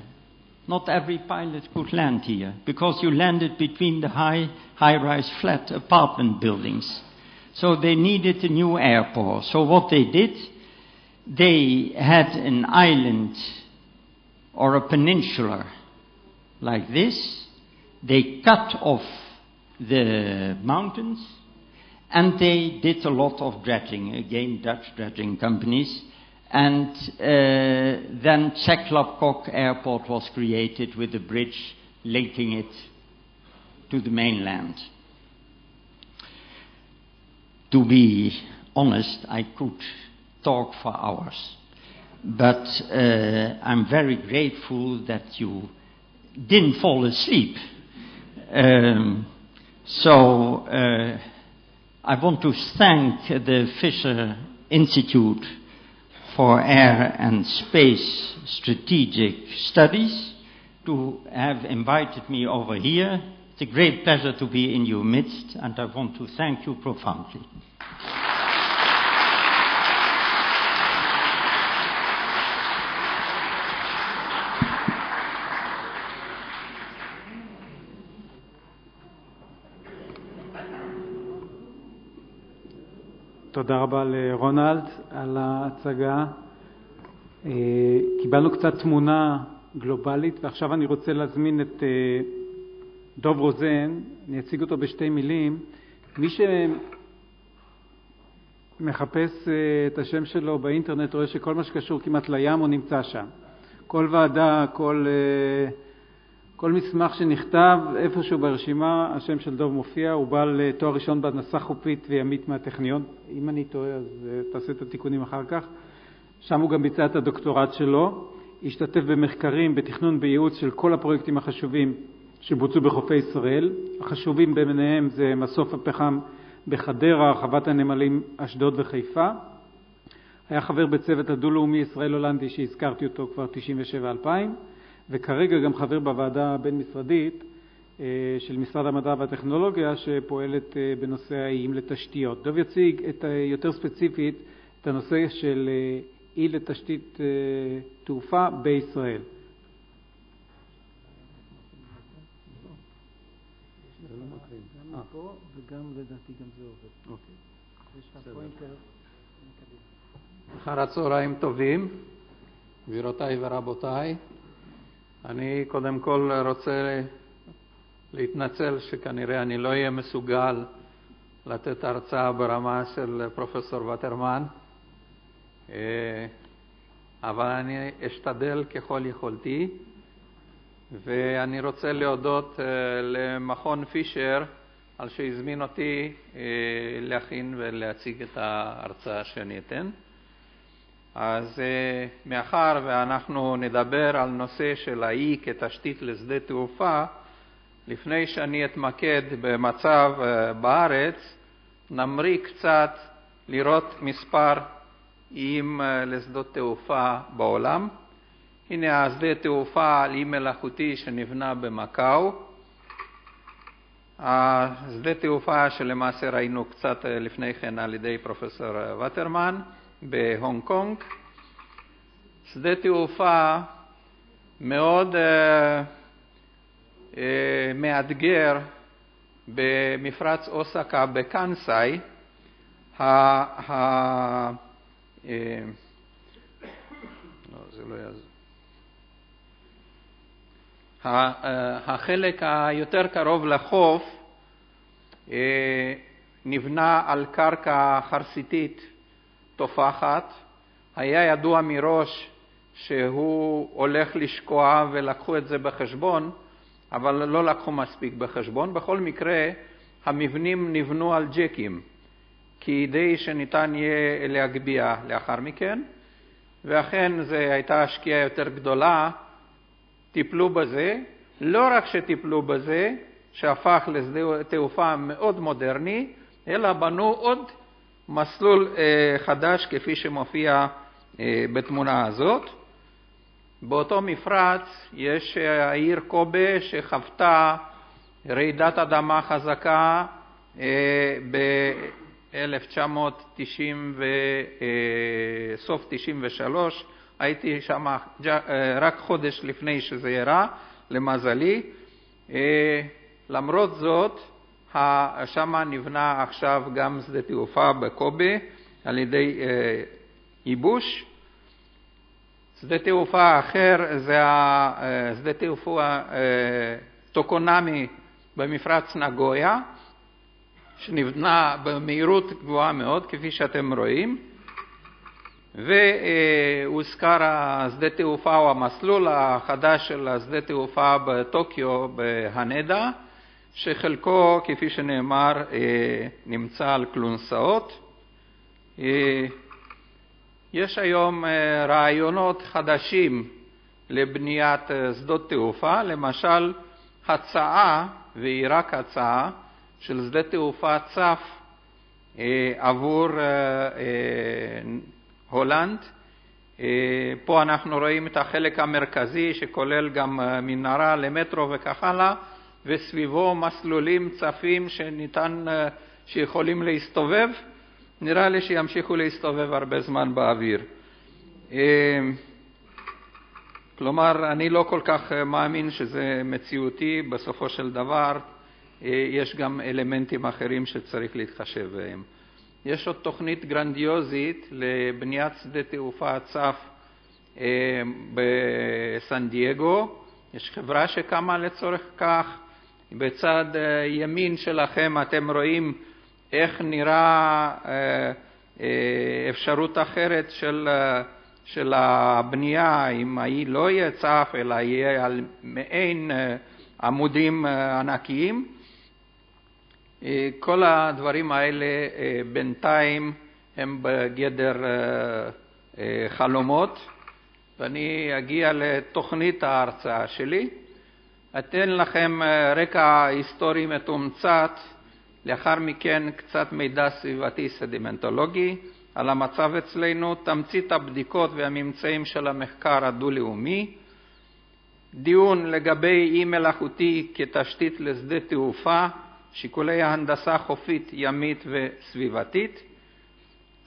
Not every pilot could land here, because you landed between the high-rise flat apartment buildings. So they needed a new airport. So what they did, they had an island or a peninsula like this. They cut off the mountains, and they did a lot of dredging, again Dutch dredging companies. And then Chek-Lap-Kok Airport was created with a bridge linking it to the mainland. To be honest, I could talk for hours. But I'm very grateful that you didn't fall asleep. So I want to thank the Fisher Institute for Air and Space Strategic Studies to have invited me over here. It's a great pleasure to be in your midst, and I want to thank you profoundly. תודה רבה לרונאלד על ההצגה. קיבלנו קצת תמונה גלובלית, ועכשיו אני רוצה להזמין את דוב רוזן. אני אציג אותו בשתי מילים. מי שמחפש את השם שלו באינטרנט רואה שכל מה שקשור כמעט לים הוא נמצא שם. כל ועדה, כל מסמך שנכתב, איפשהו ברשימה, השם של דוב מופיע. הוא בעל תואר ראשון בהנדסה חופית וימית מהטכניון. אם אני טועה, אז תעשה את התיקונים אחר כך. שם הוא גם ביצע את הדוקטורט שלו. השתתף במחקרים, בתכנון, בייעוץ של כל הפרויקטים החשובים שבוצעו בחופי ישראל. החשובים ביניהם זה מסוף הפחם בחדרה, הרחבת הנמלים אשדוד וחיפה. היה חבר בצוות הדו-לאומי ישראל-הולנדי שהזכרתי אותו כבר 97-2000. וכרגע גם חבר בוועדה הבין-משרדית של משרד המדע והטכנולוגיה שפועלת בנושא הימים לתשתיות. דוב יציג יותר ספציפית את הנושא של אי לתשתית תעופה בישראל. גם פה וגם לדעתי גם זה עובד. אוקיי. יש לך פוינטר. אחר הצהריים טובים, גבירותיי ורבותיי. אני קודם כל רוצה להתנצל שכנראה אני לא אהיה מסוגל לתת הרצאה ברמה של פרופסור ווטרמן, אבל אני אשתדל ככל יכולתי, ואני רוצה להודות למכון פישר על שהזמין אותי להכין ולהציג את ההרצאה שאני אתן. אז מאחר ואנחנו נדבר על נושא של האי כתשתית לשדה תעופה, לפני שאני אתמקד במצב בארץ, נמריא קצת לראות מספר איים לשדות תעופה בעולם. הנה השדה תעופה על אי מלאכותי שנבנה במקאו. השדה תעופה שלמעשה ראינו קצת לפני כן על ידי פרופסור ווטרמן בהונג קונג. שדה תעופה מאוד מאתגר במפרץ אוסקה בקנסאי. החלק היותר קרוב לחוף נבנה על קרקע חרסיתית תופחת. היה ידוע מראש שהוא הולך לשקוע ולקחו את זה בחשבון, אבל לא לקחו מספיק בחשבון. בכל מקרה המבנים נבנו על ג'קים כדי שניתן יהיה להגביה לאחר מכן, ואכן זו הייתה השקיעה יותר גדולה. טיפלו בזה, לא רק שטיפלו בזה שהפך לשדה תעופה מאוד מודרני, אלא בנו עוד מסלול חדש כפי שמופיע בתמונה הזאת. באותו מפרץ יש העיר קובה שחוותה רעידת אדמה חזקה ב-1990 וסוף 93. הייתי שם רק חודש לפני שזה אירע, למזלי. למרות זאת, שם נבנה עכשיו גם שדה תעופה בקובה על ידי ייבוש. שדה תעופה אחר זה שדה תעופה טוקונמי במפרץ נגויה, שנבנה במהירות גבוהה מאוד, כפי שאתם רואים. והוזכר השדה תעופה או המסלול החדש של השדה תעופה בטוקיו בהנדה, שחלקו כפי שנאמר נמצא על כלונסאות. יש היום רעיונות חדשים לבניית שדות תעופה, למשל הצעה, והיא רק הצעה, של שדה תעופה צף עבור הולנד. פה אנחנו רואים את החלק המרכזי שכולל גם מנהרה למטרו וכך הלאה, וסביבו מסלולים צפים שיכולים להסתובב. נראה לי שימשיכו להסתובב הרבה זמן באוויר. כלומר, אני לא כל כך מאמין שזה מציאותי. בסופו של דבר יש גם אלמנטים אחרים שצריך להתחשב בהם. יש עוד תוכנית גרנדיוזית לבניית שדה תעופה צף בסן דייגו. יש חברה שקמה לצורך כך. בצד ימין שלכם אתם רואים איך נראה אפשרות אחרת של הבנייה, אם היא לא יהיה צף אלא יהיה על מעין עמודים ענקיים. כל הדברים האלה בינתיים הם בגדר חלומות, ואני אגיע לתוכנית ההרצאה שלי. אתן לכם רקע היסטורי מתומצת, לאחר מכן קצת מידע סביבתי סדימנטולוגי על המצב אצלנו, תמצית הבדיקות והממצאים של המחקר הדו-לאומי, דיון לגבי אי מלאכותי כתשתית לשדה תעופה, שיקולי ההנדסה חופית, ימית וסביבתית,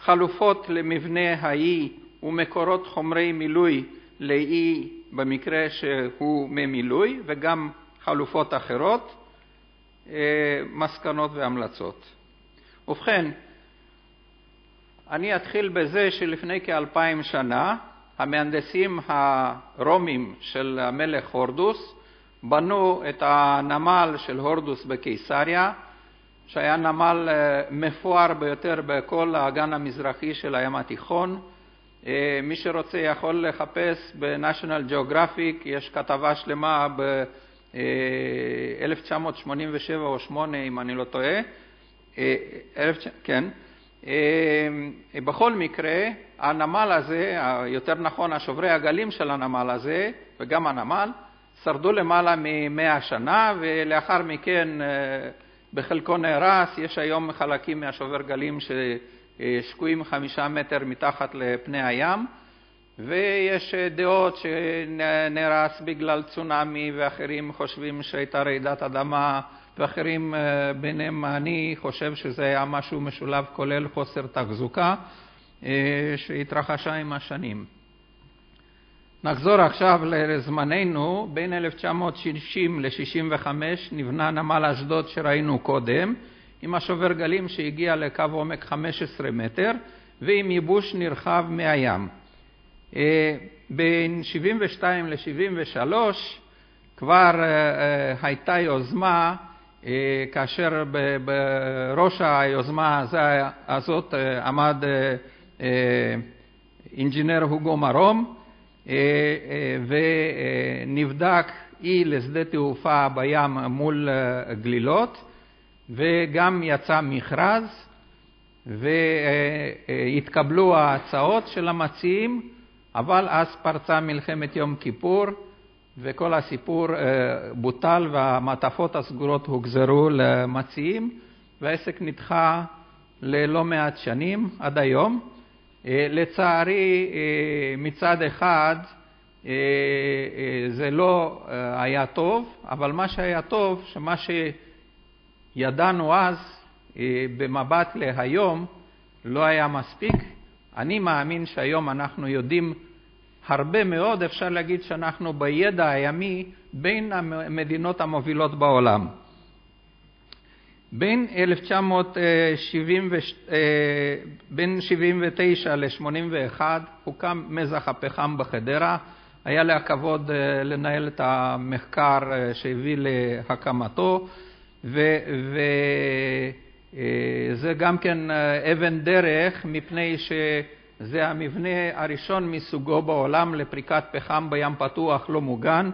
חלופות למבנה האי ומקורות חומרי מילוי לאי במקרה שהוא ממילוי, וגם חלופות אחרות, מסקנות והמלצות. ובכן, אני אתחיל בזה שלפני כ2000 שנה המהנדסים הרומים של המלך הורדוס בנו את הנמל של הורדוס בקיסריה, שהיה נמל מפואר ביותר בכל האגן המזרחי של הים התיכון. מי שרוצה יכול לחפש ב-National Geographic, יש כתבה שלמה ב-1987 או 8 אם אני לא טועה. כן. בכל מקרה, הנמל הזה, יותר נכון השוברי הגלים של הנמל הזה וגם הנמל, שרדו למעלה מ100 שנה, ולאחר מכן בחלקו נהרס. יש היום חלקים מהשובר גלים ששקועים 5 מטר מתחת לפני הים, ויש דעות שנהרס בגלל צונאמי, ואחרים חושבים שהייתה רעידת אדמה, ואחרים ביניהם אני חושב שזה היה משהו משולב כולל חוסר תחזוקה שהתרחשה עם השנים. נחזור עכשיו לזמננו. בין 1960 ל-65 נבנה נמל אשדוד שראינו קודם, עם השובר גלים שהגיע לקו עומק 15 מטר ועם ייבוש נרחב מהים. בין 72 ל-73 כבר הייתה יוזמה, כאשר בראש היוזמה הזאת עמד אינג'ינר הוגו מרום, ונבדק לשדה תעופה בים מול גלילות, וגם יצא מכרז והתקבלו ההצעות של המציעים, אבל אז פרצה מלחמת יום כיפור וכל הסיפור בוטל והמעטפות הסגורות הוגזרו למציעים, והעסק נדחה ללא מעט שנים עד היום. לצערי מצד אחד זה לא היה טוב, אבל מה שהיה טוב, שמה שידענו אז במבט להיום לא היה מספיק. אני מאמין שהיום אנחנו יודעים הרבה מאוד, אפשר להגיד שאנחנו בידע הימי בין המדינות המובילות בעולם. בין 79 ל-81 הוקם מזח הפחם בחדרה. היה לי הכבוד לנהל את המחקר שהביא להקמתו, וזה גם כן אבן דרך, מפני שזה המבנה הראשון מסוגו בעולם לפריקת פחם בים פתוח לא מוגן,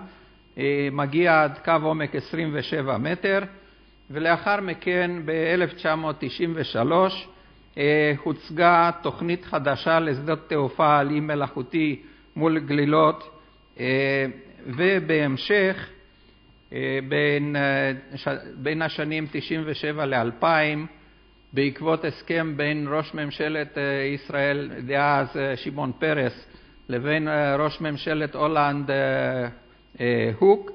מגיע עד קו עומק 27 מטר. ולאחר מכן ב-1993 הוצגה תוכנית חדשה לשדות תעופה על אי מלאכותי מול גלילות, ובהמשך בין השנים 97 ל-2000, בעקבות הסכם בין ראש ממשלת ישראל דאז שמעון פרס לבין ראש ממשלת הולנד הוגו,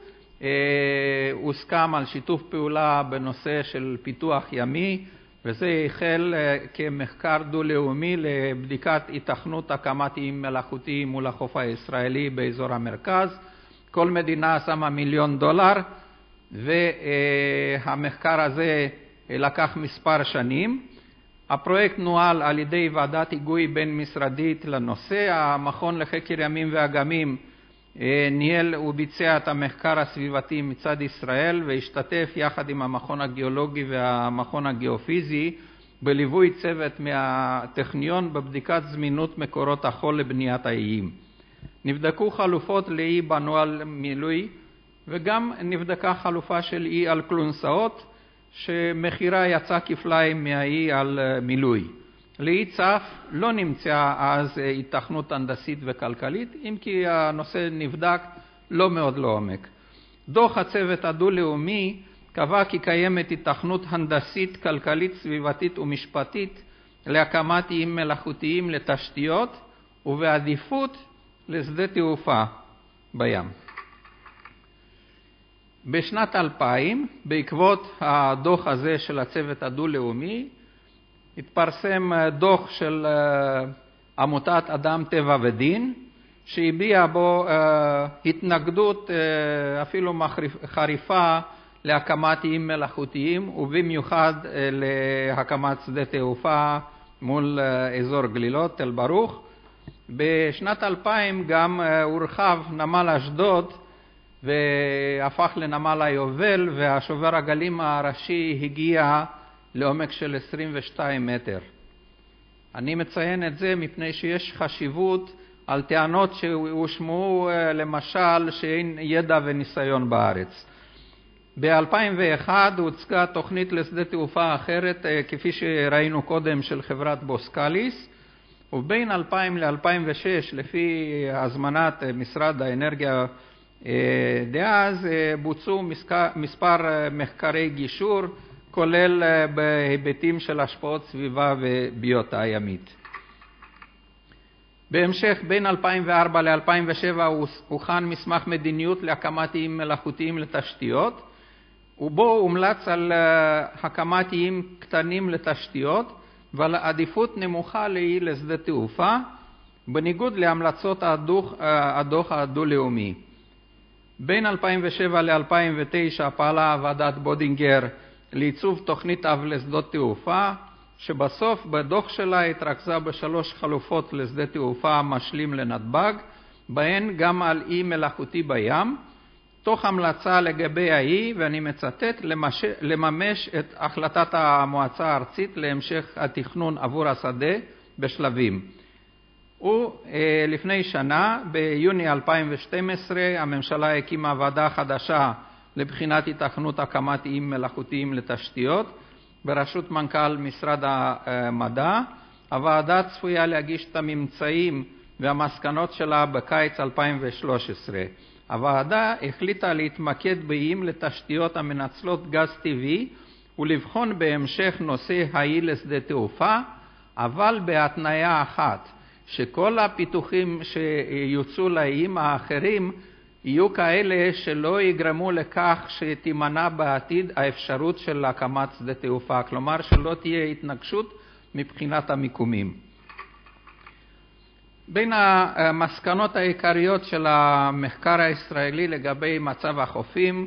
הוסכם על שיתוף פעולה בנושא של פיתוח ימי, וזה החל כמחקר דו-לאומי לבדיקת התכנות הקמת איים מלאכותיים מול החוף הישראלי באזור המרכז. כל מדינה שמה $1,000,000, והמחקר הזה לקח מספר שנים. הפרויקט נוהל על ידי ועדת היגוי בין משרדית לנושא. המכון לחקר ימים והאגמים ניהל וביצע את המחקר הסביבתי מצד ישראל, והשתתף יחד עם המכון הגיאולוגי והמכון הגיאופיזי בליווי צוות מהטכניון בבדיקת זמינות מקורות החול לבניית האיים. נבדקו חלופות לאי בנועל מילוי, וגם נבדקה חלופה של אי על כלונסאות, שמחירה יצא כפליים מהאי על מילוי. לאי צף לא נמצאה אז התכנות הנדסית וכלכלית, אם כי הנושא נבדק לא מאוד לעומק. דוח הצוות הדו-לאומי קבע כי קיימת התכנות הנדסית, כלכלית, סביבתית ומשפטית להקמת איים מלאכותיים לתשתיות, ובעדיפות לשדה תעופה בים. בשנת 2000, בעקבות הדוח הזה של הצוות הדו-לאומי, התפרסם דוח של עמותת אדם טבע ודין, שהביע בו התנגדות אפילו חריפה להקמת איים מלאכותיים, ובמיוחד להקמת שדה תעופה מול אזור גלילות, תל ברוך. בשנת 2000 גם הורחב נמל אשדוד והפך לנמל היובל, והשובר הגלים הראשי הגיע לעומק של 22 מטר. אני מציין את זה מפני שיש חשיבות על טענות שהושמעו למשל שאין ידע וניסיון בארץ. ב-2001 הוצגה תוכנית לשדה תעופה אחרת, כפי שראינו קודם, של חברת בוסקליס, ובין 2000 ל-2006, לפי הזמנת משרד האנרגיה דאז, בוצעו מספר מחקרי גישור, כולל בהיבטים של השפעות סביבה וביוטה ימית. בהמשך, בין 2004 ל-2007 הוכן מסמך מדיניות להקמת איים מלאכותיים לתשתיות, ובו הומלץ על הקמת איים קטנים לתשתיות ועל עדיפות נמוכה לאי לשדה תעופה, בניגוד להמלצות הדוח הדו-לאומי. בין 2007 ל-2009 פעלה ועדת בודינגר לעיצוב תוכנית אב לשדות תעופה, שבסוף בדוח שלה התרכזה בשלוש חלופות לשדה תעופה משלים לנתב"ג, בהן גם על אי מלאכותי בים, תוך המלצה לגבי האי, ואני מצטט, לממש את החלטת המועצה הארצית להמשך התכנון עבור השדה בשלבים. ולפני שנה, ביוני 2012, הממשלה הקימה ועדה חדשה לבחינת התכנות הקמת איים מלאכותיים לתשתיות, בראשות מנכ"ל משרד המדע. הוועדה צפויה להגיש את הממצאים והמסקנות שלה בקיץ 2013. הוועדה החליטה להתמקד באיים לתשתיות המנצלות גז טבעי ולבחון בהמשך נושא האי לשדה תעופה, אבל בהתניה אחת, שכל הפיתוחים שיוצאו לאיים האחרים יהיו כאלה שלא יגרמו לכך שתימנע בעתיד האפשרות של הקמת שדה תעופה, כלומר שלא תהיה התנגשות מבחינת המיקומים. בין המסקנות העיקריות של המחקר הישראלי לגבי מצב החופים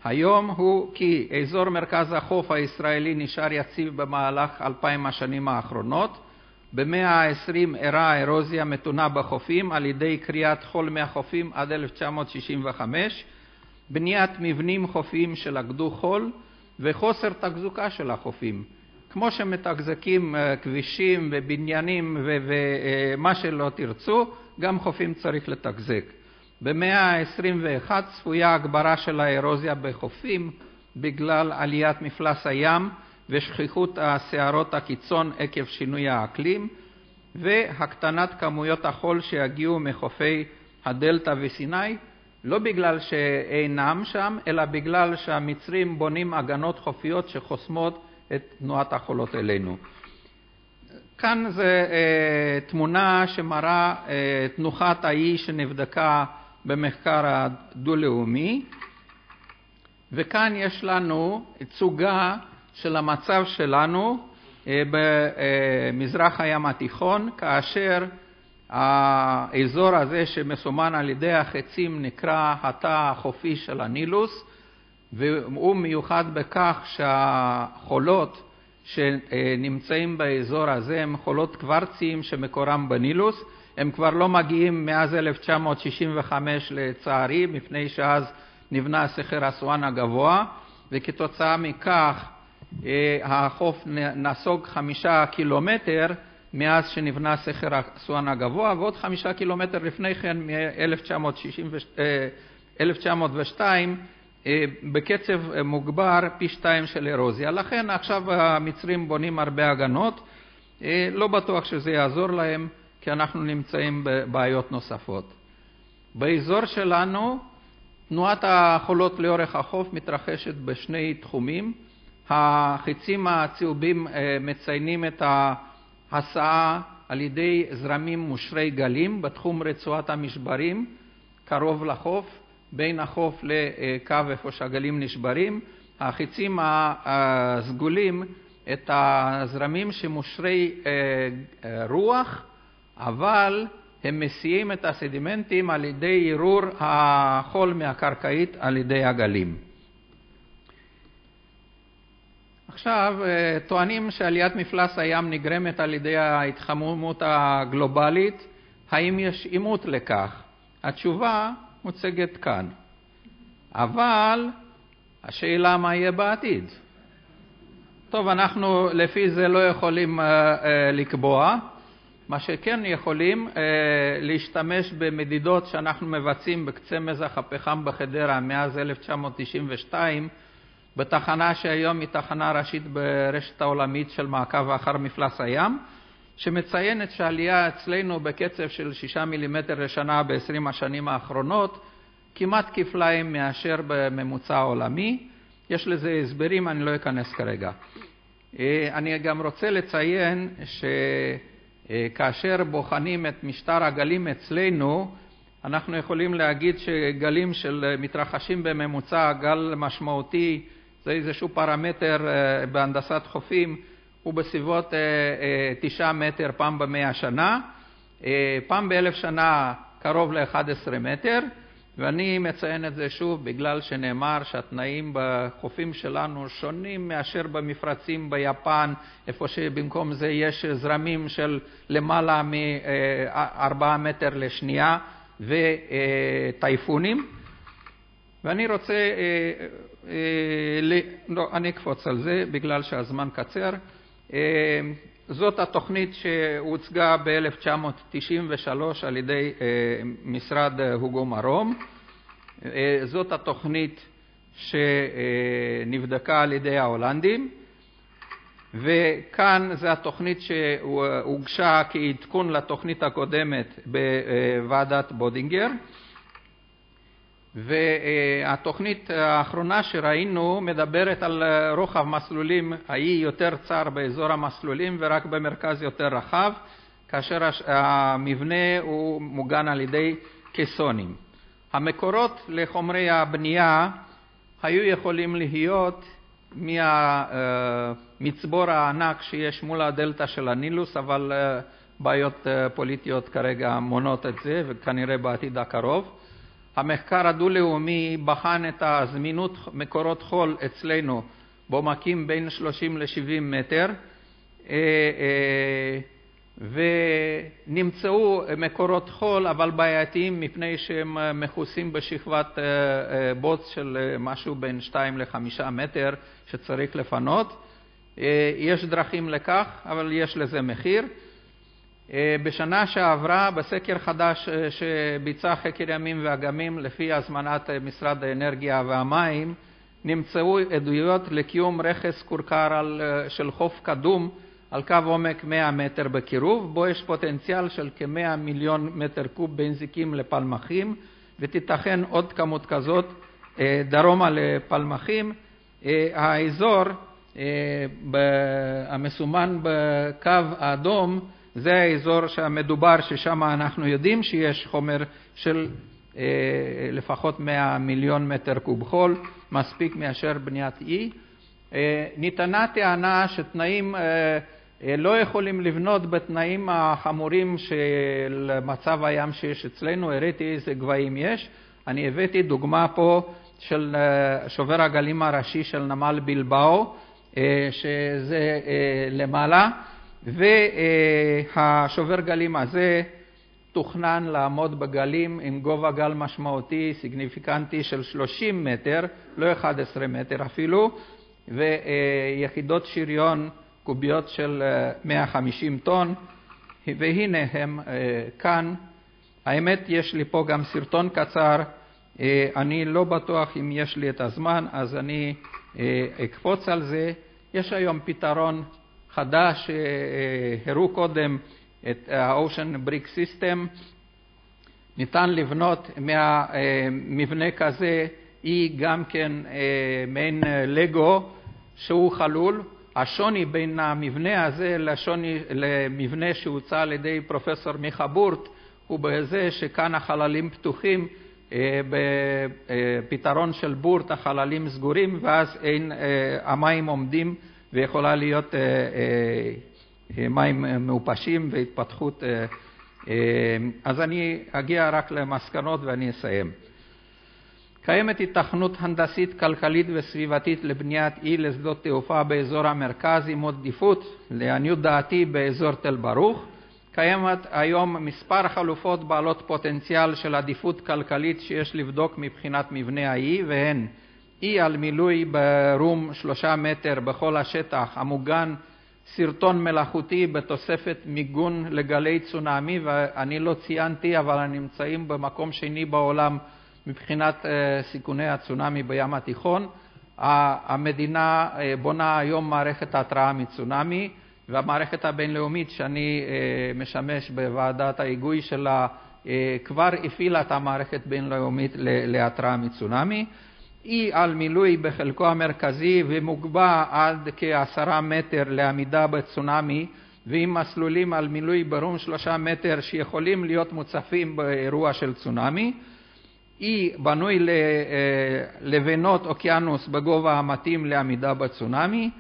היום הוא כי אזור מרכז החוף הישראלי נשאר יציב במהלך 2000 השנים האחרונות. במאה ה-20 אירעה אירוזיה מתונה בחופים על ידי קריאת חול מהחופים עד 1965, בניית מבנים חופיים שלכדו חול וחוסר תחזוקה של החופים. כמו שמתחזקים כבישים ובניינים ומה שלא תרצו, גם חופים צריך לתחזק. במאה ה-21 צפויה הגברה של האירוזיה בחופים בגלל עליית מפלס הים ושכיחות הסערות הקיצון עקב שינוי האקלים, והקטנת כמויות החול שיגיעו מחופי הדלטה וסיני, לא בגלל שאינם שם, אלא בגלל שהמצרים בונים הגנות חופיות שחוסמות את תנועת החולות אלינו. כאן זה תמונה שמראה תנוחת האי שנבדקה במחקר הדו-לאומי, וכאן יש לנו הצוגה של המצב שלנו במזרח הים התיכון, כאשר האזור הזה שמסומן על ידי החצים נקרא התא החופי של הנילוס, והוא מיוחד בכך שהחולות שנמצאים באזור הזה הם חולות קוורציים שמקורם בנילוס. הם כבר לא מגיעים מאז 1965 לצערי, מפני שאז נבנה סכר אסואן הגבוה, וכתוצאה מכך החוף נסוג 5 קילומטר מאז שנבנה סכר אסואן הגבוה, ועוד 5 קילומטר לפני כן מ-1902 בקצב מוגבר פי 2 של אירוזיה. לכן עכשיו המצרים בונים הרבה הגנות, לא בטוח שזה יעזור להם, כי אנחנו נמצאים בבעיות נוספות. באזור שלנו תנועת החולות לאורך החוף מתרחשת בשני תחומים. החצים הצהובים מציינים את ההסעה על ידי זרמים מושרי גלים בתחום רצועת המשברים קרוב לחוף, בין החוף לקו איפה שהגלים נשברים. החצים הסגולים את הזרמים שמושרי רוח, אבל הם מסיעים את הסדימנטים על ידי עירור החול מהקרקעית על ידי הגלים. עכשיו, טוענים שעליית מפלס הים נגרמת על ידי ההתחממות הגלובלית. האם יש אימות לכך? התשובה מוצגת כאן. אבל השאלה מה יהיה בעתיד. טוב, אנחנו לפי זה לא יכולים לקבוע. מה שכן יכולים להשתמש במדידות שאנחנו מבצעים בקצה מזח הפחם בחדרה מאז 1992, בתחנה שהיום היא תחנה ראשית ברשת העולמית של מעקב אחר מפלס הים, שמציינת שהעלייה אצלנו בקצב של 6 מילימטר לשנה ב-20 השנים האחרונות, כמעט כפליים מאשר בממוצע העולמי. יש לזה הסברים, אני לא אכנס כרגע. אני גם רוצה לציין שכאשר בוחנים את משטר הגלים אצלנו, אנחנו יכולים להגיד שגלים של מתרחשים בממוצע, גל משמעותי, זה איזשהו פרמטר בהנדסת חופים, הוא בסביבות 9 מטר פעם ב100 שנה, פעם ב1000 שנה קרוב ל11 מטר, ואני מציין את זה שוב בגלל שנאמר שהתנאים בחופים שלנו שונים מאשר במפרצים ביפן, איפה שבמקום זה יש זרמים של למעלה מ4 מטר לשנייה וטייפונים. ואני רוצה, אני אקפוץ על זה בגלל שהזמן קצר. זאת התוכנית שהוצגה ב-1993 על ידי משרד הוגו מרום. זאת התוכנית שנבדקה על ידי ההולנדים. וכאן זה התוכנית שהוגשה כעדכון לתוכנית הקודמת בוועדת בודינגר. והתוכנית האחרונה שראינו מדברת על רוחב מסלולים, האי יותר צר באזור המסלולים ורק במרכז יותר רחב, כאשר המבנה הוא מוגן על ידי קסונים. המקורות לחומרי הבנייה היו יכולים להיות מהמצבור הענק שיש מול הדלטה של הנילוס, אבל בעיות פוליטיות כרגע מונות את זה וכנראה בעתיד הקרוב. המחקר הדו-לאומי בחן את הזמינות מקורות חול אצלנו בעומקים בין 30 ל-70 מטר, ונמצאו מקורות חול אבל בעייתיים מפני שהם מכוסים בשכבת בוץ של משהו בין 2 ל-5 מטר שצריך לפנות. יש דרכים לכך, אבל יש לזה מחיר. בשנה שעברה, בסקר חדש שביצע חקר ימים והאגמים לפי הזמנת משרד האנרגיה והמים, נמצאו עדויות לקיום רכס כורכר של חוף קדום על קו עומק 100 מטר בקירוב, בו יש פוטנציאל של כ100 מיליון מטר קוב בנזיקים לפלמחים, ותיתכן עוד כמות כזאת דרומה לפלמחים. האזור המסומן בקו האדום, זה האזור שהמדובר ששם אנחנו יודעים שיש חומר של לפחות 100 מיליון מטר קוב חול, מספיק מאשר בניית אי. ניתנה טענה שתנאים לא יכולים לבנות בתנאים החמורים של מצב הים שיש אצלנו. הראיתי איזה גבהים יש. אני הבאתי דוגמה פה של שובר הגלים הראשי של נמל בלבאו, שזה למעלה. והשובר גלים הזה תוכנן לעמוד בגלים עם גובה גל משמעותי סיגניפיקנטי של 30 מטר, לא 11 מטר אפילו, ויחידות שריון קוביות של 150 טון, והנה הם כאן. האמת יש לי פה גם סרטון קצר, אני לא בטוח אם יש לי את הזמן, אז אני אקפוץ על זה. יש היום פתרון חדש, הראו קודם את ה-Ocean Brick System. ניתן לבנות מהמבנה כזה היא גם כן מעין לגו שהוא חלול. השוני בין המבנה הזה למבנה שהוצע על ידי פרופסור מיכה בורט הוא בזה שכאן החללים פתוחים, בפתרון של בורט החללים סגורים, ואז המים עומדים ויכולה להיות מים מאופשים והתפתחות. אז אני אגיע רק למסקנות ואני אסיים. קיימת התכנות הנדסית, כלכלית וסביבתית לבניית אי לשדות תעופה באזור המרכז עם עדיפות לעניות דעתי באזור תל ברוך. קיימת היום מספר חלופות בעלות פוטנציאל של עדיפות כלכלית שיש לבדוק מבחינת מבנה האי, והן אי על מילוי ברום 3 מטר בכל השטח המוגן, סרטון מלאכותי בתוספת מיגון לגלי צונאמי, ואני לא ציינתי אבל נמצאים במקום שני בעולם מבחינת סיכוני הצונאמי בים התיכון. המדינה בונה היום מערכת התראה מצונאמי, והמערכת הבינלאומית שאני משמש בוועדת ההיגוי שלה כבר הפעילה את המערכת בינלאומית להתראה מצונאמי. אי על מילוי בחלקו המרכזי ומוגבע עד כ10 מטר לעמידה בצונאמי, ועם מסלולים על מילוי ברום 3 מטר שיכולים להיות מוצפים באירוע של צונאמי. אי בנוי לבנות אוקיינוס בגובה המתאים לעמידה בצונאמי,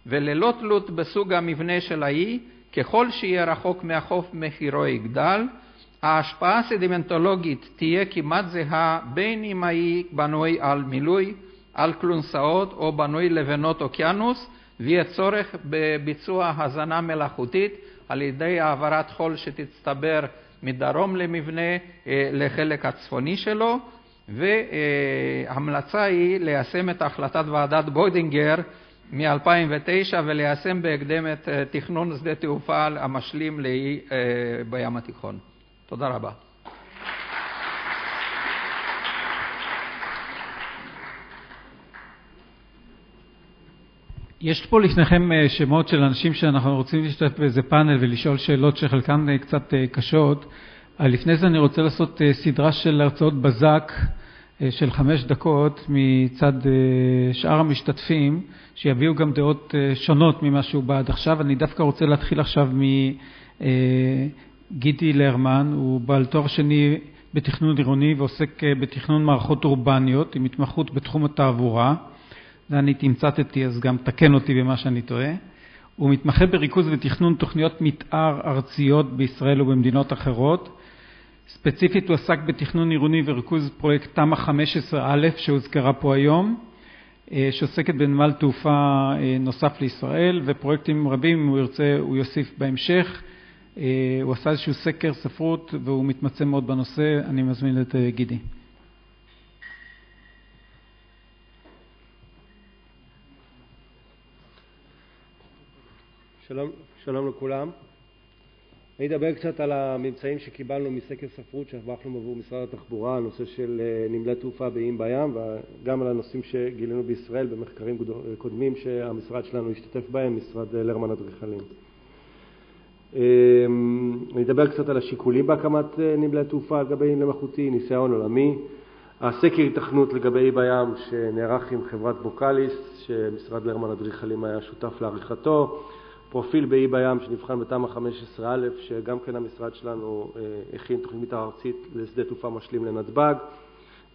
וללא תלות בסוג המבנה של האי, ככל שיהיה רחוק מהחוף מחירו יגדל. ההשפעה הסדימנטולוגית תהיה כמעט זהה בין אם האי בנוי על מילוי, על כלונסאות או בנוי לבנות אוקיינוס, ויהיה צורך בביצוע הזנה מלאכותית על ידי העברת חול שתצטבר מדרום למבנה לחלק הצפוני שלו. והמלצה היא ליישם את החלטת ועדת בוידינגר מ-2009 וליישם בהקדם את תכנון שדה תעופה המשלים לאי בים התיכון. תודה רבה. יש פה לפניכם שמות של אנשים שאנחנו רוצים להשתתף באיזה פאנל ולשאול שאלות שחלקן קצת קשות. לפני זה אני רוצה לעשות סדרה של הרצאות בזק של 5 דקות מצד שאר המשתתפים, שיביאו גם דעות שונות ממה שהוא בא עד עכשיו. אני דווקא רוצה להתחיל עכשיו גידי לרמן, הוא בעל תואר שני בתכנון עירוני ועוסק בתכנון מערכות אורבניות עם התמחות בתחום התעבורה. ואני תמצתתי, אז גם תקן אותי במה שאני טועה. הוא מתמחה בריכוז ותכנון תוכניות מתאר ארציות בישראל ובמדינות אחרות. ספציפית הוא עסק בתכנון עירוני וריכוז פרויקט תמ"א 15א שהוזכרה פה היום, שעוסקת בנמל תעופה נוסף לישראל, ופרויקטים רבים, אם הוא ירצה הוא יוסיף בהמשך. הוא עשה איזשהו סקר ספרות והוא מתמצא מאוד בנושא. אני מזמין את גידי. שלום לכולם. אני אדבר קצת על הממצאים שקיבלנו מסקר ספרות שערכנו עבור משרד התחבורה, הנושא של נמלי תעופה באיים בים, וגם על הנושאים שגילינו בישראל במחקרים קודמים שהמשרד שלנו השתתף בהם, משרד לרמן אדריכלים. אני אדבר קצת על השיקולים בהקמת נמלי תעופה לגבי מלאכותי, ניסיון עולמי, הסקר התכנות לגבי אי בים שנערך עם חברת בוקליס, שמשרד לרמן אדריכלים היה שותף לעריכתו, פרופיל באי בים שנבחן בתמ"א 15א, שגם כן המשרד שלנו הכין תוכנית מתאר ארצית לשדה תעופה משלים לנתב"ג,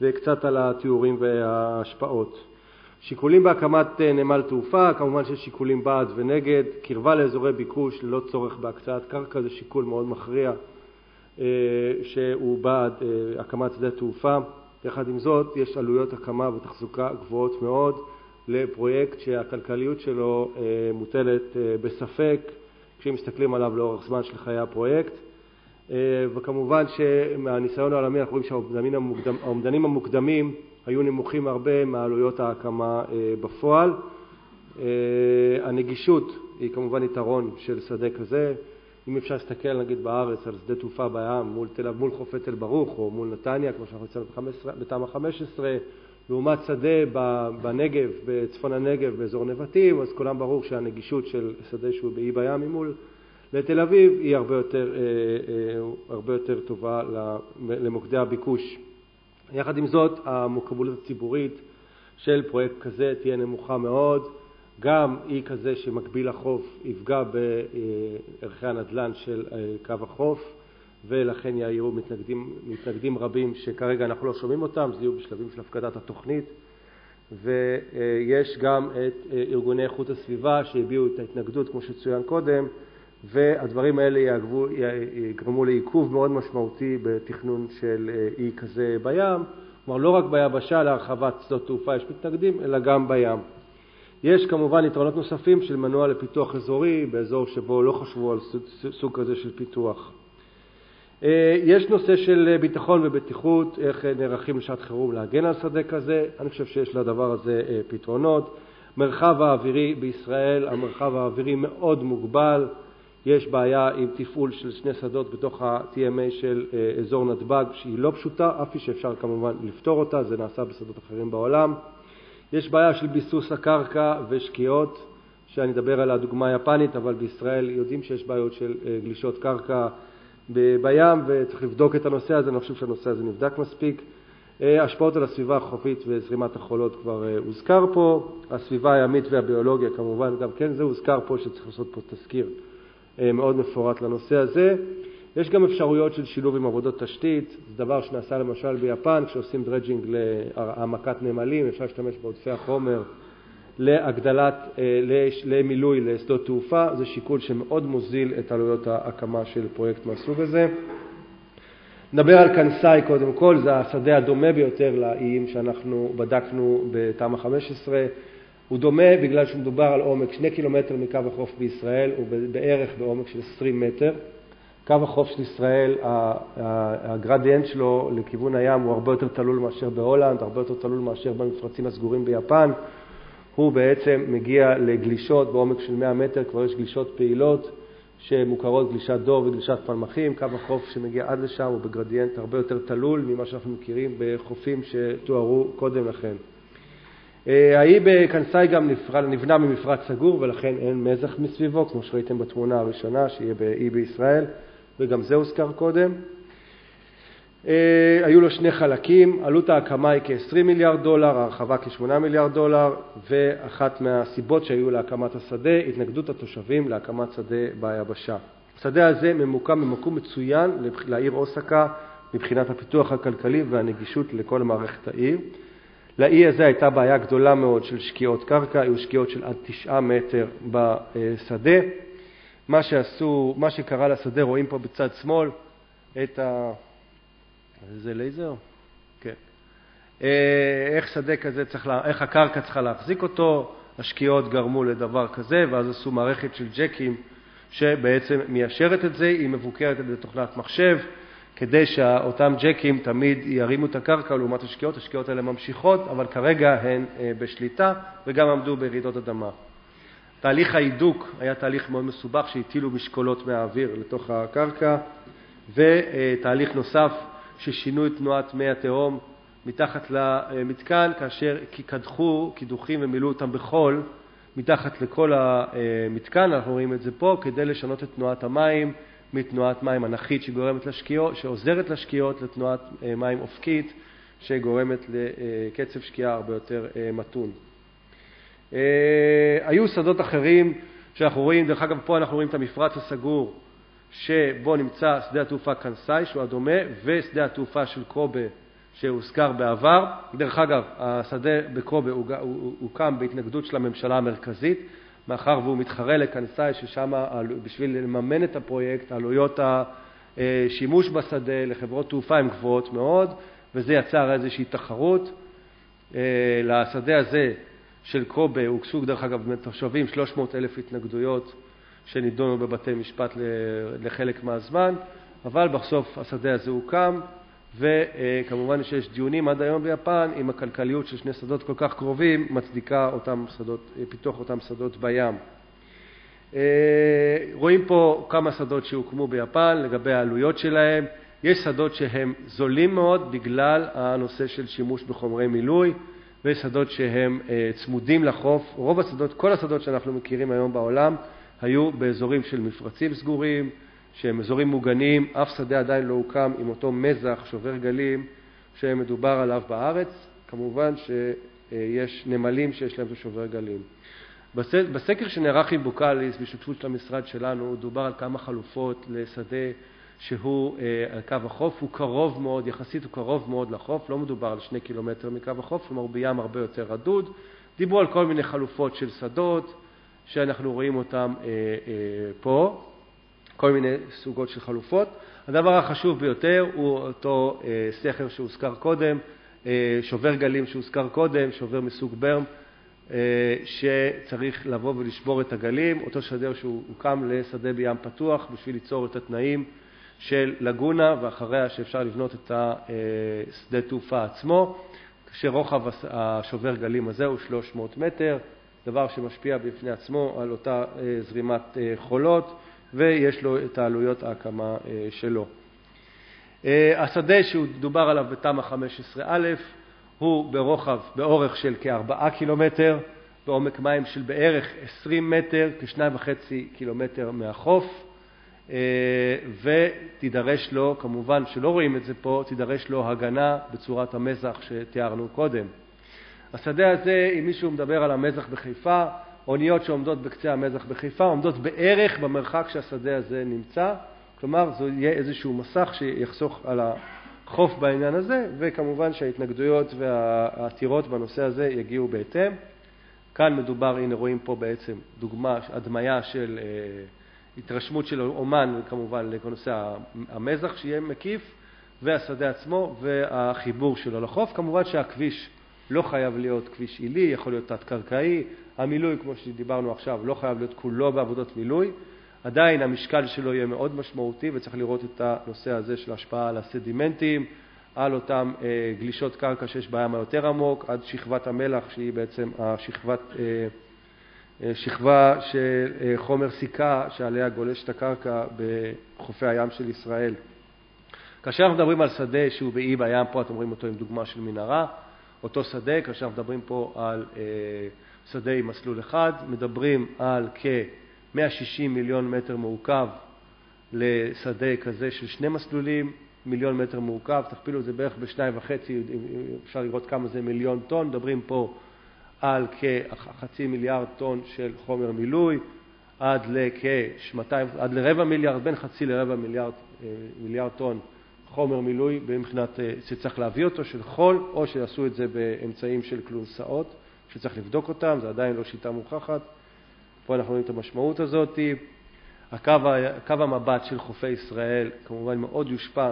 וקצת על התיאורים וההשפעות. שיקולים בהקמת נמל תעופה, כמובן שיש שיקולים בעד ונגד. קרבה לאזורי ביקוש ללא צורך בהקצאת קרקע, זה שיקול מאוד מכריע שהוא בעד הקמת שדה תעופה. יחד עם זאת, יש עלויות הקמה ותחזוקה גבוהות מאוד לפרויקט שהכלכליות שלו מוטלת בספק כשמסתכלים עליו לאורך זמן של חיי הפרויקט. וכמובן שמהניסיון העולמי אנחנו רואים שהאומדנים המוקדמים היו נמוכים הרבה מעלויות ההקמה בפועל. הנגישות היא כמובן יתרון של שדה כזה. אם אפשר להסתכל נגיד בארץ על שדה תעופה בים מול חופי תל ברוך או מול נתניה, כמו שאנחנו יצאנו בתמ"א 15, לעומת שדה בנגב, בצפון הנגב, באזור נבטים, אז כולם ברור שהנגישות של שדה שהוא באי בים ממול לתל אביב היא הרבה יותר טובה למוקדי הביקוש. יחד עם זאת, המורכבות הציבורית של פרויקט כזה תהיה נמוכה מאוד. גם אי כזה שמקביל לחוף יפגע בערכי הנדל"ן של קו החוף, ולכן יהיו מתנגדים רבים שכרגע אנחנו לא שומעים אותם, זה יהיו בשלבים של הפקדת התוכנית. ויש גם את ארגוני איכות הסביבה שהביאו את ההתנגדות כמו שצוין קודם, והדברים האלה יגרמו לעיכוב מאוד משמעותי בתכנון של אי כזה בים. כלומר, לא רק ביבשה להרחבת שדות תעופה יש מתנגדים, אלא גם בים. יש כמובן יתרונות נוספים של מנוע לפיתוח אזורי, באזור שבו לא חשבו על סוג כזה של פיתוח. יש נושא של ביטחון ובטיחות, איך נערכים לשעת חירום להגן על שדה כזה. אני חושב שיש לדבר הזה פתרונות. מרחב האווירי בישראל, המרחב האווירי מאוד מוגבל. יש בעיה עם תפעול של שני שדות בתוך ה-TMA של אזור נתב"ג, שהיא לא פשוטה, אף שאפשר כמובן לפתור אותה, זה נעשה בשדות אחרים בעולם. יש בעיה של ביסוס הקרקע ושקיעות, שאני אדבר על הדוגמה היפנית, אבל בישראל יודעים שיש בעיות של גלישות קרקע בים, וצריך לבדוק את הנושא הזה. אני חושב שהנושא הזה נבדק מספיק. השפעות על הסביבה החופית וזרימת החולות כבר הוזכר פה. הסביבה הימית והביולוגיה כמובן גם כן זה הוזכר פה, שצריך לעשות פה תזכיר מאוד מפורט לנושא הזה. יש גם אפשרויות של שילוב עם עבודות תשתית, זה דבר שנעשה למשל ביפן, כשעושים דרג'ינג להעמקת נמלים, אפשר להשתמש בעודפי החומר להגדלת, למילוי לשדות תעופה, זה שיקול שמאוד מוזיל את עלויות ההקמה של פרויקט מהסוג הזה. נדבר על כנסאי קודם כל, זה השדה הדומה ביותר לאיים שאנחנו בדקנו בתמ"א 15. הוא דומה בגלל שמדובר על עומק 2 קילומטר מקו החוף בישראל, הוא בערך בעומק של 20 מטר. קו החוף של ישראל, הגרדיאנט שלו לכיוון הים הוא הרבה יותר תלול מאשר בהולנד, הרבה יותר תלול מאשר במפרצים הסגורים ביפן. הוא בעצם מגיע לגלישות בעומק של 100 מטר, כבר יש גלישות פעילות שמוכרות, גלישת דור וגלישת פלמחים. קו החוף שמגיע עד לשם הוא בגרדיאנט הרבה יותר תלול ממה שאנחנו מכירים בחופים שתוארו קודם לכן. האי בכנסאי גם נבנה ממפרץ סגור, ולכן אין מזח מסביבו, כמו שראיתם בתמונה הראשונה שיהיה באי בישראל, וגם זה הוזכר קודם. היו לו שני חלקים, עלות ההקמה היא כ-20 מיליארד דולר, ההרחבה כ-8 מיליארד דולר, ואחת מהסיבות שהיו להקמת השדה, התנגדות התושבים להקמת שדה ביבשה. השדה הזה ממוקם במקום מצוין לעיר אוסקה, מבחינת הפיתוח הכלכלי והנגישות לכל מערכת העיר. לאי הזה הייתה בעיה גדולה מאוד של שקיעות קרקע, היו שקיעות של עד 9 מטר בשדה. מה שקרה לשדה, רואים פה בצד שמאל את זה לייזר? כן. איך שדה כזה איך הקרקע צריכה להחזיק אותו, השקיעות גרמו לדבר כזה, ואז עשו מערכת של ג'קים שבעצם מיישרת את זה, היא מבוקרת בתוכנת מחשב, כדי שאותם ג'קים תמיד ירימו את הקרקע לעומת השקיעות. השקיעות האלה ממשיכות, אבל כרגע הן בשליטה וגם עמדו ברעידות אדמה. תהליך ההידוק היה תהליך מאוד מסובך, שהטילו משקולות מהאוויר לתוך הקרקע, ותהליך נוסף ששינו את תנועת מי התהום מתחת למתקן, כאשר קדחו קידוחים ומילאו אותם בחול מתחת לכל המתקן. אנחנו רואים את זה פה, כדי לשנות את תנועת המים מתנועת מים אנכית שגורמת לשקיעות, שעוזרת לשקיעות, לתנועת מים אופקית שגורמת לקצב שקיעה הרבה יותר מתון. היו שדות אחרים שאנחנו רואים, דרך אגב פה אנחנו רואים את המפרץ הסגור שבו נמצא שדה התעופה כנסאי שהוא הדומה, ושדה התעופה של קובה שהוזכר בעבר. דרך אגב, השדה בקובה הוקם בהתנגדות של הממשלה המרכזית, מאחר והוא מתחרה לכנסאי, ששם בשביל לממן את הפרויקט, עלויות השימוש בשדה לחברות תעופה הן גבוהות מאוד, וזה יצר איזושהי תחרות. לשדה הזה של קובה הוגשו דרך אגב תושבים 300,000 התנגדויות שנידונו בבתי משפט לחלק מהזמן, אבל בסוף השדה הזה הוקם, וכמובן שיש דיונים עד היום ביפן אם הכלכליות של שני שדות כל כך קרובים מצדיקה פיתוח אותם שדות בים. רואים פה כמה שדות שהוקמו ביפן לגבי העלויות שלהם. יש שדות שהם זולים מאוד בגלל הנושא של שימוש בחומרי מילוי, ויש שדות שהם צמודים לחוף. רוב השדות, כל השדות שאנחנו מכירים היום בעולם, היו באזורים של מפרצים סגורים, שהם אזורים מוגנים. אף שדה עדיין לא הוקם עם אותו מזח שובר גלים שמדובר עליו בארץ. כמובן שיש נמלים שיש להם שובר גלים. בסקר שנערך עם בוקליס בשותפות של המשרד שלנו, דובר על כמה חלופות לשדה שהוא על קו החוף. הוא קרוב מאוד, יחסית הוא קרוב מאוד לחוף, לא מדובר על 2 קילומטר מקו החוף, כלומר בים הרבה יותר רדוד. דיברו על כל מיני חלופות של שדות שאנחנו רואים אותם פה, כל מיני סוגות של חלופות. הדבר החשוב ביותר הוא אותו סכר שהוזכר קודם, שובר גלים שהוזכר קודם, שובר מסוג ברם, שצריך לבוא ולשבור את הגלים, אותו שדה שהוא הוקם לשדה בים פתוח בשביל ליצור את התנאים של לגונה, ואחריה שאפשר לבנות את השדה תעופה עצמו, שרוחב השובר גלים הזה הוא 300 מטר, דבר שמשפיע בפני עצמו על אותה זרימת חולות, ויש לו את העלויות ההקמה שלו. השדה שהוא דובר עליו בתמ"א 15א הוא באורך של כ4 קילומטר, בעומק מים של בערך 20 מטר, כ2.5 קילומטר מהחוף, ותידרש לו, כמובן שלא רואים את זה פה, תידרש לו הגנה בצורת המזח שתיארנו קודם. השדה הזה, אם מישהו מדבר על המזח בחיפה, אוניות שעומדות בקצה המזח בחיפה עומדות בערך במרחק שהשדה הזה נמצא, כלומר זה יהיה איזשהו מסך שיחסוך על החוף בעניין הזה, וכמובן שההתנגדויות והעתירות בנושא הזה יגיעו בהתאם. כאן מדובר, הנה רואים פה בעצם דוגמה, הדמיה של התרשמות של אומן, כמובן לנושא המזח שיהיה מקיף, והשדה עצמו והחיבור שלו לחוף. כמובן שהכביש לא חייב להיות כביש עילי, יכול להיות תת-קרקעי. המילוי, כמו שדיברנו עכשיו, לא חייב להיות כולו בעבודות מילוי. עדיין המשקל שלו יהיה מאוד משמעותי, וצריך לראות את הנושא הזה של השפעה על הסדימנטים, על אותם גלישות קרקע שיש בים היותר עמוק, עד שכבת המלח, שהיא בעצם שכבה של חומר סיכה שעליה גולשת הקרקע בחופי הים של ישראל. כאשר אנחנו מדברים על שדה שהוא באי בים, פה אתם רואים אותו עם דוגמה של מנהרה, אותו שדה, כאשר אנחנו מדברים פה על שדה עם מסלול אחד, מדברים על כ-160 מיליון מטר מעוקב לשדה כזה של 2 מסלולים, מיליון מטר מעוקב, תכפילו את זה בערך ב2.5, אפשר לראות כמה זה מיליון טון, מדברים פה על כ-0.5 מיליארד טון של חומר מילוי, עד לרבע מיליארד, בין 0.5 לרבע מיליארד טון חומר מילוי, במכנת שצריך להביא אותו של חול, או שיעשו את זה באמצעים של כלונסאות, שצריך לבדוק אותם, זה עדיין לא שיטה מוכחת. פה אנחנו רואים את המשמעות הזאת. הקו המבט של חופי ישראל כמובן מאוד יושפע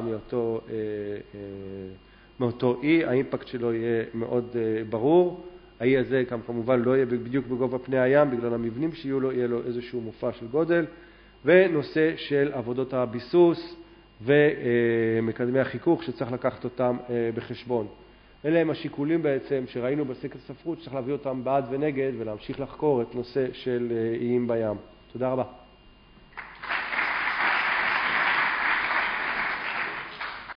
מאותו אי, האימפקט שלו יהיה מאוד ברור. האי הזה כמובן לא יהיה בדיוק בגובה פני הים, בגלל המבנים שיהיו לו, יהיה לו איזשהו מופע של גודל. ונושא של עבודות הביסוס ומקדמי החיכוך שצריך לקחת אותם בחשבון. אלה הם השיקולים בעצם שראינו בסקר ספרות, שצריך להביא אותם בעד ונגד ולהמשיך לחקור את נושא של איים בים. תודה רבה.